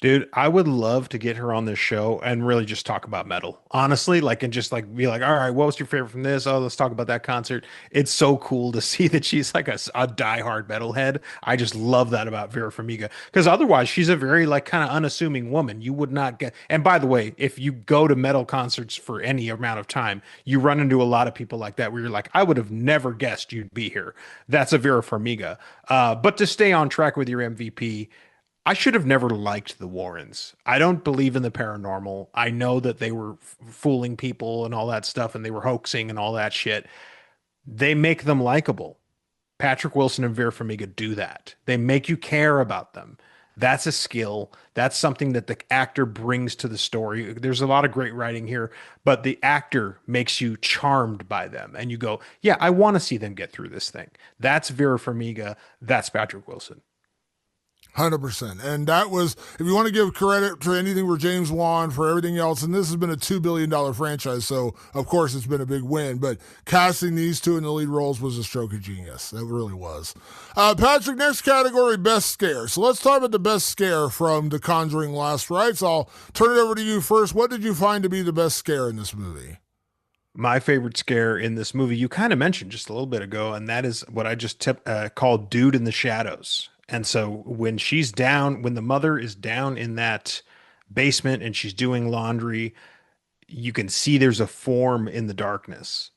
Dude, I would love to get her on this show and really just talk about metal. Honestly, like and just like be like, all right, what was your favorite from this? Oh, let's talk about that concert. It's so cool to see that she's like a diehard metalhead. I just love that about Vera Farmiga. Because otherwise she's a very like kind of unassuming woman. You would not get, and by the way, if you go to metal concerts for any amount of time, you run into a lot of people like that where you're like, I would have never guessed you'd be here. That's a Vera Farmiga. But to stay on track with your MVP, I should have never liked the Warrens. I don't believe in the paranormal. I know that they were fooling people and all that stuff, and they were hoaxing and all that shit. They make them likable. Patrick Wilson and Vera Farmiga do that. They make you care about them. That's a skill. That's something that the actor brings to the story. There's a lot of great writing here, but the actor makes you charmed by them. And you go, yeah, I want to see them get through this thing. That's Vera Farmiga. That's Patrick Wilson. 100%. And that was, if you want to give credit to anything for James Wan, for everything else, and this has been a $2 billion franchise, so of course it's been a big win, but casting these two in the lead roles was a stroke of genius. That really was. Patrick, next category, best scare. So let's talk about the best scare from The Conjuring Last Rites. I'll turn it over to you first. What did you find to be the best scare in this movie? My favorite scare in this movie, you kind of mentioned just a little bit ago, and that is what I just called Dude in the Shadows. And so when she's down, when the mother is down in that basement and she's doing laundry, you can see there's a form in the darkness.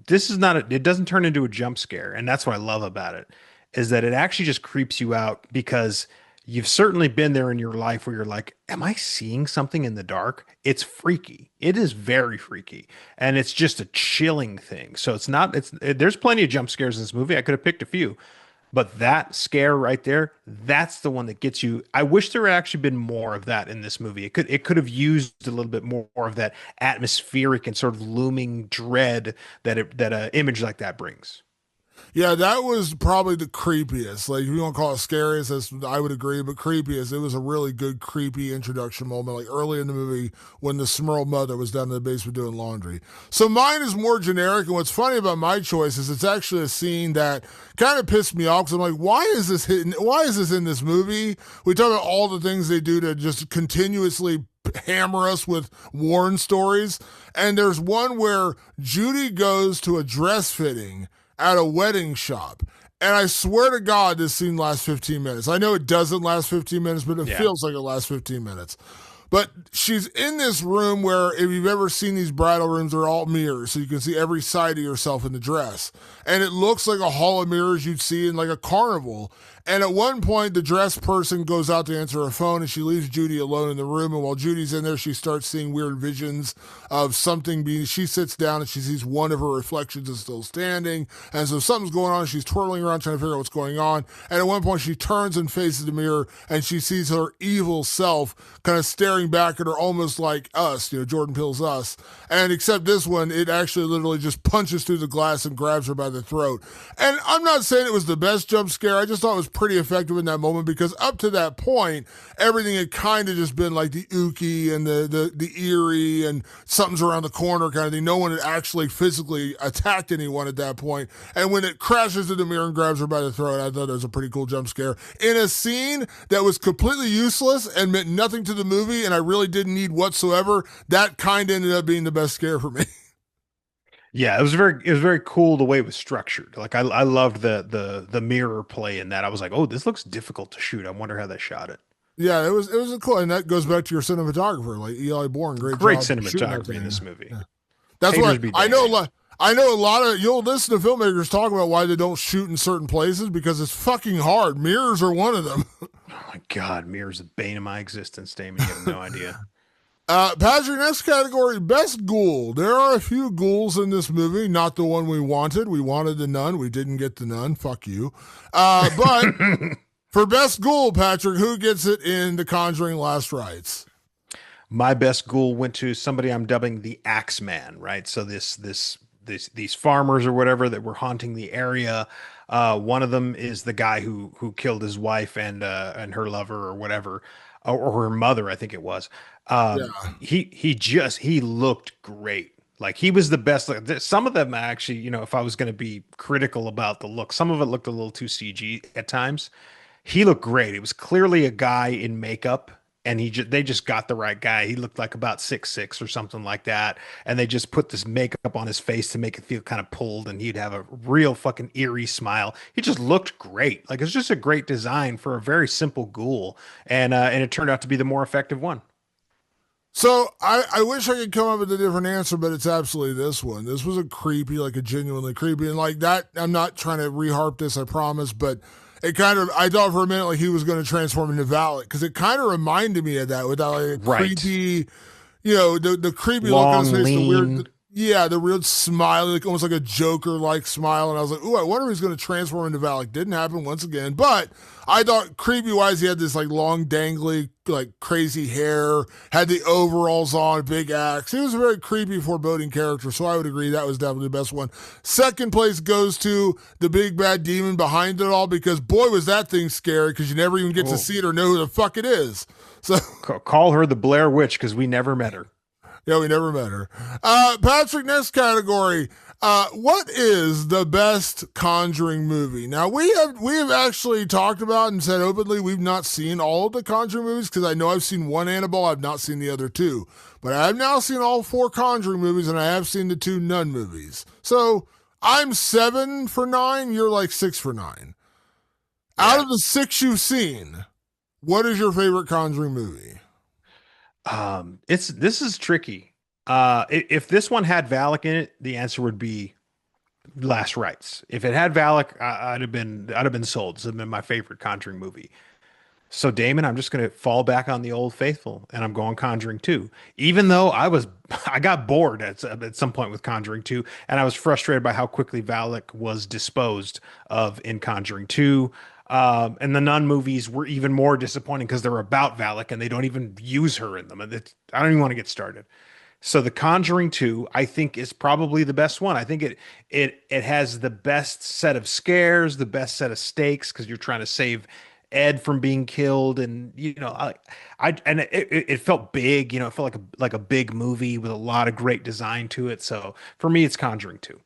This is not, it doesn't turn into a jump scare. And that's what I love about it, is that it actually just creeps you out because you've certainly been there in your life where you're like, am I seeing something in the dark? It's freaky. It is very freaky. And it's just a chilling thing. So it's not, there's plenty of jump scares in this movie. I could have picked a few. But that scare right there, that's the one that gets you. I wish there had actually been more of that in this movie. It could have used a little bit more of that atmospheric and sort of looming dread that a image like that brings. Yeah, that was probably the creepiest. Like, if you want to call it scariest, I would agree, but creepiest. It was a really good, creepy introduction moment, like early in the movie when the Smurl mother was down in the basement doing laundry. So mine is more generic, and what's funny about my choice is it's actually a scene that kind of pissed me off because I'm like, why is this in this movie? We talk about all the things they do to just continuously hammer us with Warren stories, and there's one where Judy goes to a dress fitting at a wedding shop. And I swear to God, this scene lasts 15 minutes. I know it doesn't last 15 minutes, but it feels like it lasts 15 minutes. But she's in this room where, if you've ever seen these bridal rooms, they're all mirrors, so you can see every side of yourself in the dress. And it looks like a hall of mirrors you'd see in like a carnival. And at one point, the dress person goes out to answer her phone, and she leaves Judy alone in the room. And while Judy's in there, she starts seeing weird visions of something being. She sits down and she sees one of her reflections is still standing. And so something's going on. She's twirling around trying to figure out what's going on. And at one point, she turns and faces the mirror, and she sees her evil self kind of staring staring back at her almost like Us, Jordan Peele's Us. And except this one, it actually literally just punches through the glass and grabs her by the throat. And I'm not saying it was the best jump scare. I just thought it was pretty effective in that moment because up to that point, everything had kind of just been like the ooky and the eerie and something's around the corner kind of thing. No one had actually physically attacked anyone at that point. And when it crashes in the mirror and grabs her by the throat, I thought it was a pretty cool jump scare in a scene that was completely useless and meant nothing to the movie, and I really didn't need whatsoever. That kind of ended up being the best scare for me. Yeah, it was very cool the way it was structured. Like I loved the mirror play in that. I was like, oh, this looks difficult to shoot. I wonder how they shot it. Yeah, it was a cool, and that goes back to your cinematographer, like Eli Bourne. Great Great job shooting that cinematography in thing. this movie. Yeah. That's Haters what be I know. damned. I know a lot of you'll listen to filmmakers talk about why they don't shoot in certain places because it's fucking hard. Mirrors are one of them. Oh my God, Mirror's the bane of my existence, Damon. You have no idea. Patrick, next category, best ghoul. There are a few ghouls in this movie, not the one we wanted. We wanted the nun. We didn't get the nun. Fuck you. But for best ghoul, Patrick, who gets it in The Conjuring Last Rites? My best ghoul went to somebody I'm dubbing the Axeman, right? So these farmers or whatever that were haunting the area. One of them is the guy who killed his wife and her lover or whatever, or her mother, I think it was. Yeah. He looked great. Like he was the best. Like, some of them actually, if I was going to be critical about the look, some of it looked a little too CG at times. He looked great. It was clearly a guy in makeup, and they just got the right guy. He looked like about 6'6" or something like that, and they just put this makeup on his face to make it feel kind of pulled, and he'd have a real fucking eerie smile. He just looked great. Like it's just a great design for a very simple ghoul, and it turned out to be the more effective one. So I wish I could come up with a different answer, but it's absolutely this one. This was a creepy, like a genuinely creepy, and like that. I'm not trying to reharp this, I promise, but it kind of I thought for a minute like he was going to transform into Valak because it kind of reminded me of that with that like Right. creepy, the creepy look on Long, his face, the lean. weird. Yeah, the weird smile, like almost like a Joker-like smile, and I was like, "Ooh, I wonder if he's going to transform into Valak." Didn't happen once again, but I thought creepy-wise, he had this like long, dangly, like crazy hair, had the overalls on, big axe. He was a very creepy, foreboding character, so I would agree that was definitely the best one. Second place goes to the big bad demon behind it all because boy was that thing scary because you never even get to Oh, see it or know who the fuck it is. So call her the Blair Witch because we never met her. yeah, we never met her. Patrick, next category. What is the best Conjuring movie? Now we have actually talked about and said openly we've not seen all of the Conjuring movies because I know I've seen one Annabelle, I've not seen the other two, but I've now seen all four Conjuring movies and I have seen the two Nun movies. So I'm 7 for 9. You're like 6 for 9. Out Yeah. of the 6 you've seen, what is your favorite Conjuring movie? This is tricky. If this one had Valak in it, the answer would be Last Rites. If it had Valak, I'd have been sold. It's been my favorite Conjuring movie. So Damon, I'm just gonna fall back on the old faithful, and I'm going Conjuring 2. Even though I got bored at some point with Conjuring 2, and I was frustrated by how quickly Valak was disposed of in Conjuring 2. And the Nun movies were even more disappointing because they're about Valak and they don't even use her in them. And I don't even want to get started. So The Conjuring 2, I think, is probably the best one. I think it has the best set of scares, the best set of stakes because you're trying to save Ed from being killed, and it felt big. It felt like a big movie with a lot of great design to it. So for me, it's Conjuring 2.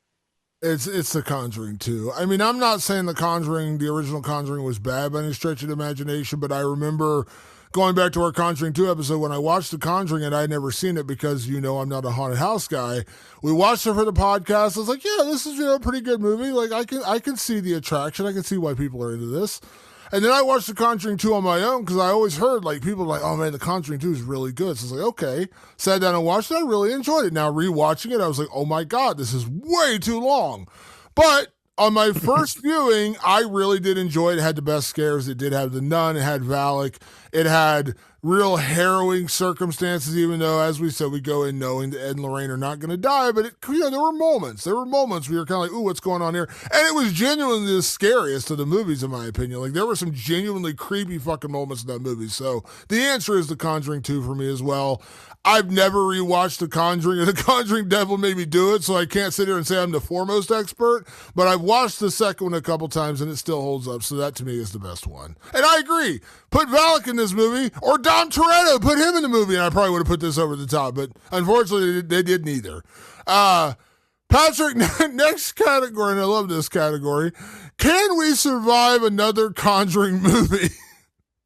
It's The Conjuring too. I mean, I'm not saying the original Conjuring was bad by any stretch of the imagination, but I remember going back to our Conjuring 2 episode when I watched The Conjuring and I'd never seen it because I'm not a haunted house guy. We watched it for the podcast. I was like, yeah, this is a pretty good movie. Like I can see the attraction. I can see why people are into this. And then I watched The Conjuring 2 on my own because I always heard like people like, oh man, The Conjuring 2 is really good. So I was like, okay. Sat down and watched it. I really enjoyed it. Now rewatching it, I was like, oh my God, this is way too long. But on my first viewing, I really did enjoy it. It had the best scares. It did have the nun. It had Valak. It had real harrowing circumstances, even though, as we said, we go in knowing that Ed and Lorraine are not going to die. But, there were moments. There were moments where you're kind of like, ooh, what's going on here? And it was genuinely the scariest of the movies, in my opinion. Like, there were some genuinely creepy fucking moments in that movie. So the answer is The Conjuring 2 for me as well. I've never rewatched The Conjuring, and The Conjuring Devil made me do it, so I can't sit here and say I'm the foremost expert, but I've watched the second one a couple times, and it still holds up, so that to me is the best one. And I agree. Put Valak in this movie, or Dom Toretto, put him in the movie, and I probably would have put this over the top, but unfortunately, they did neither. Patrick, next category, and I love this category. Can we survive another Conjuring movie?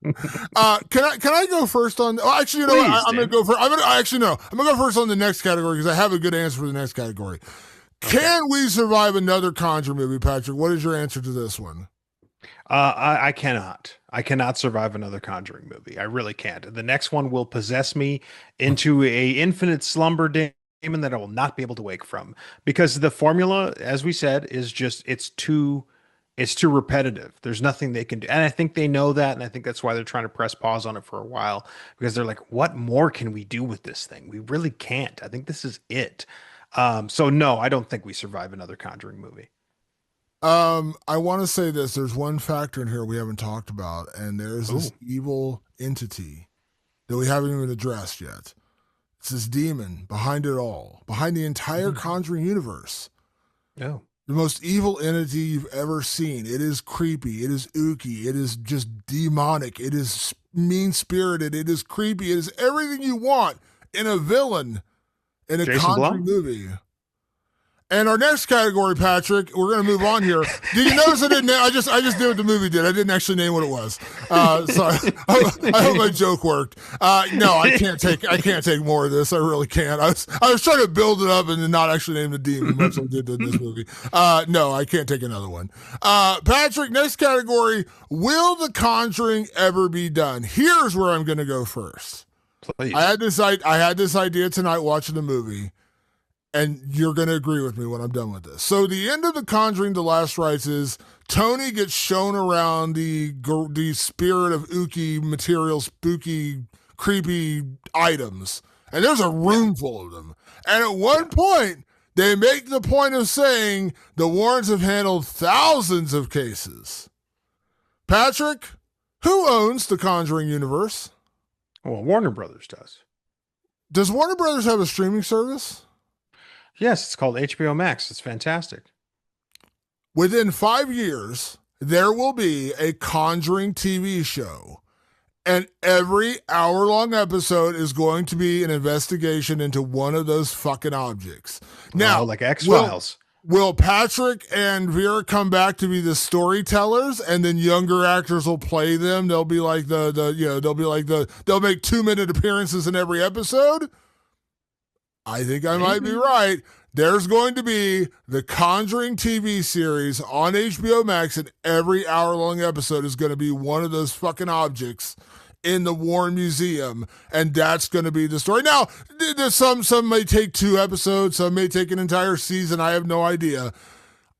Can I go first on? Oh, actually, Please, what? I'm gonna go first. I'm gonna go first on the next category because I have a good answer for the next category. Okay. Can we survive another Conjure movie, Patrick? What is your answer to this one? I cannot. I cannot survive another Conjuring movie. I really can't. The next one will possess me into a infinite slumber demon that I will not be able to wake from because the formula, as we said, is just it's too repetitive. There's nothing they can do. And I think they know that. And I think that's why they're trying to press pause on it for a while because they're like, what more can we do with this thing? We really can't. I think this is it. So no, I don't think we survive another Conjuring movie. I want to say this. There's one factor in here we haven't talked about, and there's this Ooh. evil entity that we haven't even addressed yet. It's this demon behind it all, behind the entire Conjuring universe. Oh. The most evil entity you've ever seen. It is creepy. It is ooky. It is just demonic. It is mean-spirited. It is creepy. It is everything you want in a villain in a Jason Conjuring Blum? movie. And our next category, Patrick, we're going to move on here. Did you notice I didn't? I just did what the movie did. I didn't actually name what it was. So I hope my joke worked. No, I can't take more of this. I really can't. I was trying to build it up and then not actually name the demon, much like I did in this movie. No, I can't take another one. Patrick, next category: will The Conjuring ever be done? Here's where I'm going to go first. Please. I had this idea tonight watching the movie. And you're going to agree with me when I'm done with this. So the end of The Conjuring, The Last Rites is Tony gets shown around the spirit of ooky material, spooky, creepy items. And there's a room full of them. And at one point, they make the point of saying the Warrens have handled thousands of cases. Patrick, who owns the Conjuring universe? Well, Warner Brothers does. Does Warner Brothers have a streaming service? Yes, it's called HBO Max. It's fantastic. Within 5 years, there will be a Conjuring TV show, and every hour-long episode is going to be an investigation into one of those fucking objects. Now, like X-Files. Will Patrick and Vera come back to be the storytellers, and then younger actors will play them? They'll be like they'll make 2-minute appearances in every episode. I think I might be right. There's going to be the Conjuring TV series on HBO Max, and every hour-long episode is going to be one of those fucking objects in the Warren Museum, and that's going to be the story. Now, there's some may take 2 episodes, some may take an entire season. I have no idea.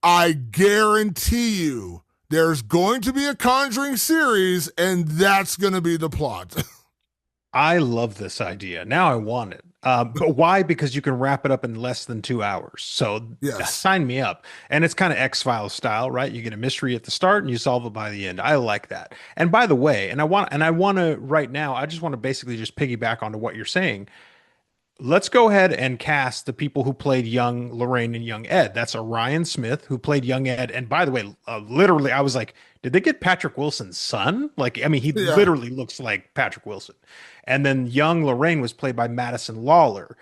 I guarantee you there's going to be a Conjuring series, and that's going to be the plot. I love this idea. Now I want it. But why? Because you can wrap it up in less than 2 hours. So Yes. sign me up. And it's kind of X-Files style, right? You get a mystery at the start and you solve it by the end. I like that. And by the way, I want to right now, I just want to basically just piggyback onto what you're saying. Let's go ahead and cast the people who played young Lorraine and young Ed. That's Orion Smith, who played young Ed. And by the way, literally, I was like, did they get Patrick Wilson's son? Like, I mean, he literally looks like Patrick Wilson. And then young Lorraine was played by Madison Lawler.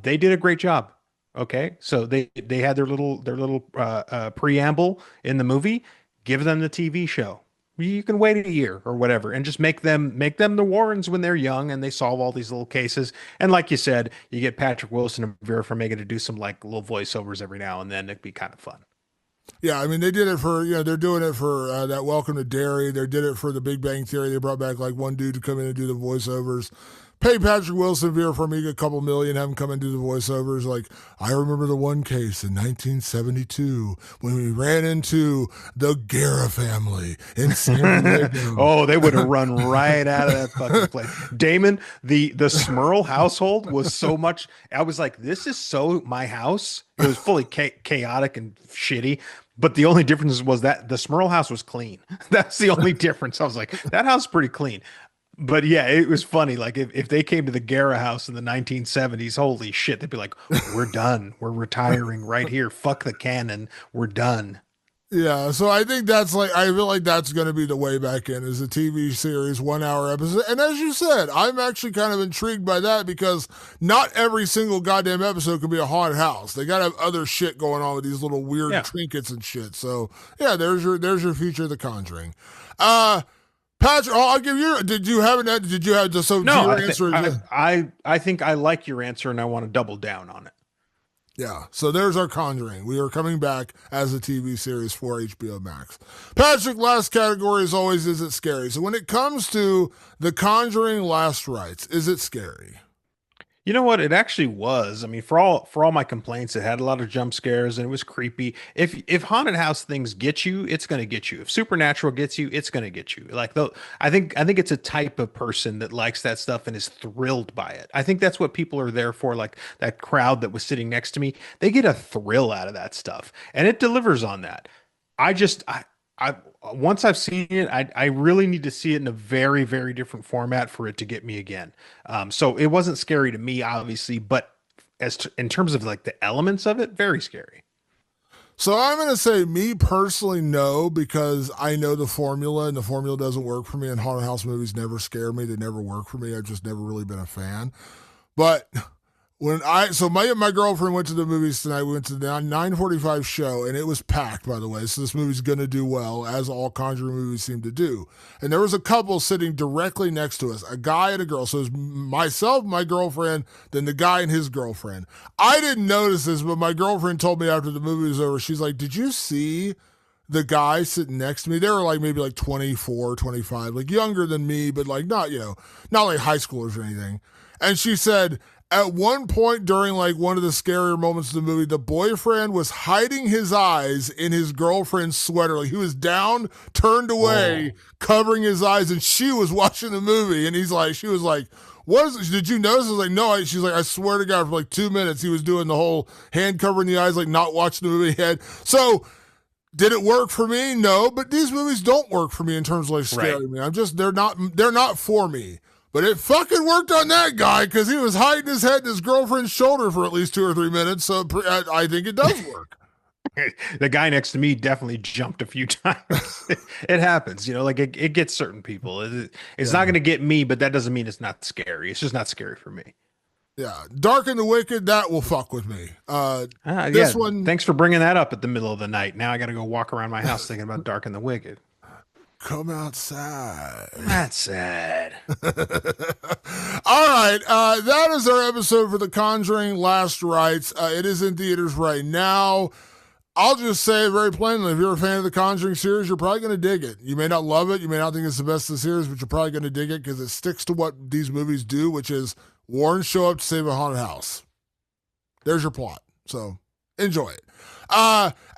They did a great job. Okay, so they had their little preamble in the movie. Give them the TV show. You can wait a year or whatever and just make them the Warrens when they're young and they solve all these little cases. And like you said, you get Patrick Wilson and Vera Farmiga to do some like little voiceovers every now and then. It'd be kind of fun. Yeah, I mean, they did it for, they're doing it for that Welcome to Derry. They did it for the Big Bang Theory. They brought back like one dude to come in and do the voiceovers. pay Patrick Wilson, Vera Farmiga a couple million, have him come and do the voiceovers. Like, I remember the one case in 1972 when we ran into the Guerra family in San Diego. Oh, they would have run right out of that fucking place. Damon, the Smurl household was so much. I was like, this is so my house. It was fully chaotic and shitty. But the only difference was that the Smurl house was clean. That's the only difference. I was like, that house is pretty clean. But yeah, it was funny. Like if they came to the Guerra house in the 1970s, holy shit, they'd be like, we're done. We're retiring right here. Fuck the canon. We're done. Yeah, so I think that's like, I feel like that's going to be the way back in, is a TV series, 1 hour episode. And as you said, I'm actually kind of intrigued by that because not every single goddamn episode can be a haunted house. They got to have other shit going on with these little weird trinkets and shit. So yeah, there's your future of The Conjuring. Patrick, I'll give you. Did you have an? Did you have so? No, your answer? I think I like your answer, and I want to double down on it. Yeah, so there's our Conjuring. We are coming back as a TV series for HBO Max. Patrick, last category as always, is it scary? So when it comes to The Conjuring Last Rites, is it scary? You know what? It actually was. I mean, for all my complaints, it had a lot of jump scares and it was creepy. If haunted house things get you, it's going to get you. If supernatural gets you, it's going to get you. Like though, I think it's a type of person that likes that stuff and is thrilled by it. I think that's what people are there for. Like that crowd that was sitting next to me, they get a thrill out of that stuff, and it delivers on that. I once I've seen it, I really need to see it in a very, very different format for it to get me again. So it wasn't scary to me, obviously, but in terms of like the elements of it, very scary. So I'm going to say me personally, no, because I know the formula and the formula doesn't work for me, and haunted house movies never scare me. They never work for me. I've just never really been a fan. But my girlfriend went to the movies tonight. We went to the 9:45 show, and it was packed, by the way. So this movie's gonna do well, as all Conjuring movies seem to do. And there was a couple sitting directly next to us, a guy and a girl. So it was myself, my girlfriend, then the guy and his girlfriend. I didn't notice this, but my girlfriend told me after the movie was over. She's like, "Did you see the guy sitting next to me?" They were like maybe like 24, 25, like younger than me, but like not not like high schoolers or anything. And she said, at one point during like one of the scarier moments of the movie, the boyfriend was hiding his eyes in his girlfriend's sweater. Like he was down, turned away, covering his eyes, and she was watching the movie. And she was like, "What is it? Did you notice?" I was like, "No." She's like, "I swear to God, for like 2 minutes, he was doing the whole hand covering the eyes, like not watching the movie ahead." So did it work for me? No, but these movies don't work for me in terms of like scaring me. They're not for me. But it fucking worked on that guy because he was hiding his head in his girlfriend's shoulder for at least 2 or 3 minutes. So I think it does work. The guy next to me definitely jumped a few times. It happens, like it gets certain people. It's not going to get me, but that doesn't mean it's not scary. It's just not scary for me. Yeah. Dark and the Wicked, that will fuck with me. This one. Thanks for bringing that up at the middle of the night. Now I got to go walk around my house thinking about Dark and the Wicked. Come outside. That's sad. All right. That is our episode for The Conjuring Last Rites. It is in theaters right now. I'll just say it very plainly. If you're a fan of the Conjuring series, you're probably going to dig it. You may not love it. You may not think it's the best of the series, but you're probably going to dig it because it sticks to what these movies do, which is Warren show up to save a haunted house. There's your plot. So enjoy it.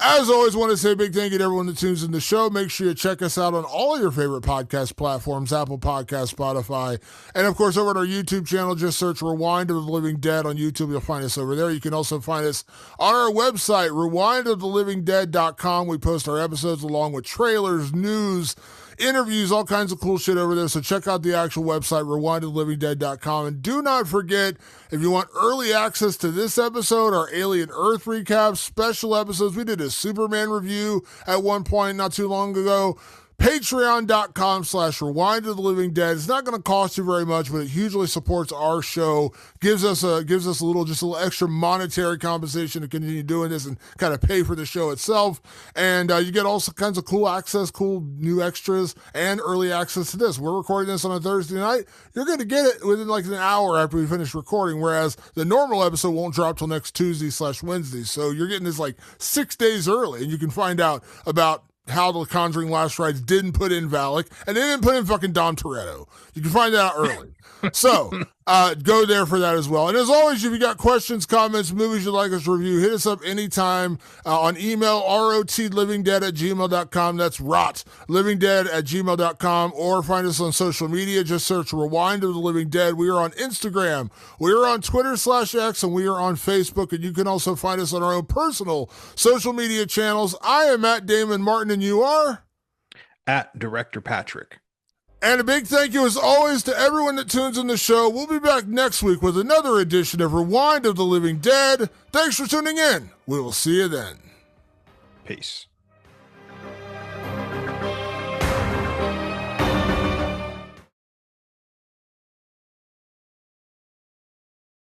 As always, want to say a big thank you to everyone that tunes in the show. Make sure you check us out on all your favorite podcast platforms, Apple Podcasts, Spotify, and of course over at our YouTube channel, just search Rewind of the Living Dead on YouTube. You'll find us over there. You can also find us on our website, rewindofTheLivingDead.com. We post our episodes along with trailers, news, interviews, all kinds of cool shit over there. So check out the actual website, rewindofTheLivingDead.com. And do not forget, if you want early access to this episode, our Alien Earth recaps, special episodes, we did a Superman review at one point not too long ago. Patreon.com/Rewind of the Living Dead. It's not going to cost you very much, but it hugely supports our show. Gives us a little extra monetary compensation to continue doing this and kind of pay for the show itself. And you get all kinds of cool access, cool new extras, and early access to this. We're recording this on a Thursday night. You're going to get it within like an hour after we finish recording, whereas the normal episode won't drop till next Tuesday/Wednesday. So you're getting this like 6 days early, and you can find out about how The Conjuring Last Rites didn't put in Valak, and they didn't put in fucking Dom Toretto. You can find that out early. So, Go there for that as well. And as always, if you got questions, comments, movies you'd like us to review, hit us up anytime on email, rotlivingdead@gmail.com. That's rotlivingdead@gmail.com. Or find us on social media. Just search Rewind of the Living Dead. We are on Instagram. We are on Twitter/X, and we are on Facebook. And you can also find us on our own personal social media channels. I am at Damon Martin, and you are? At Director Patrick. And a big thank you, as always, to everyone that tunes in the show. We'll be back next week with another edition of Rewind of the Living Dead. Thanks for tuning in. We will see you then. Peace.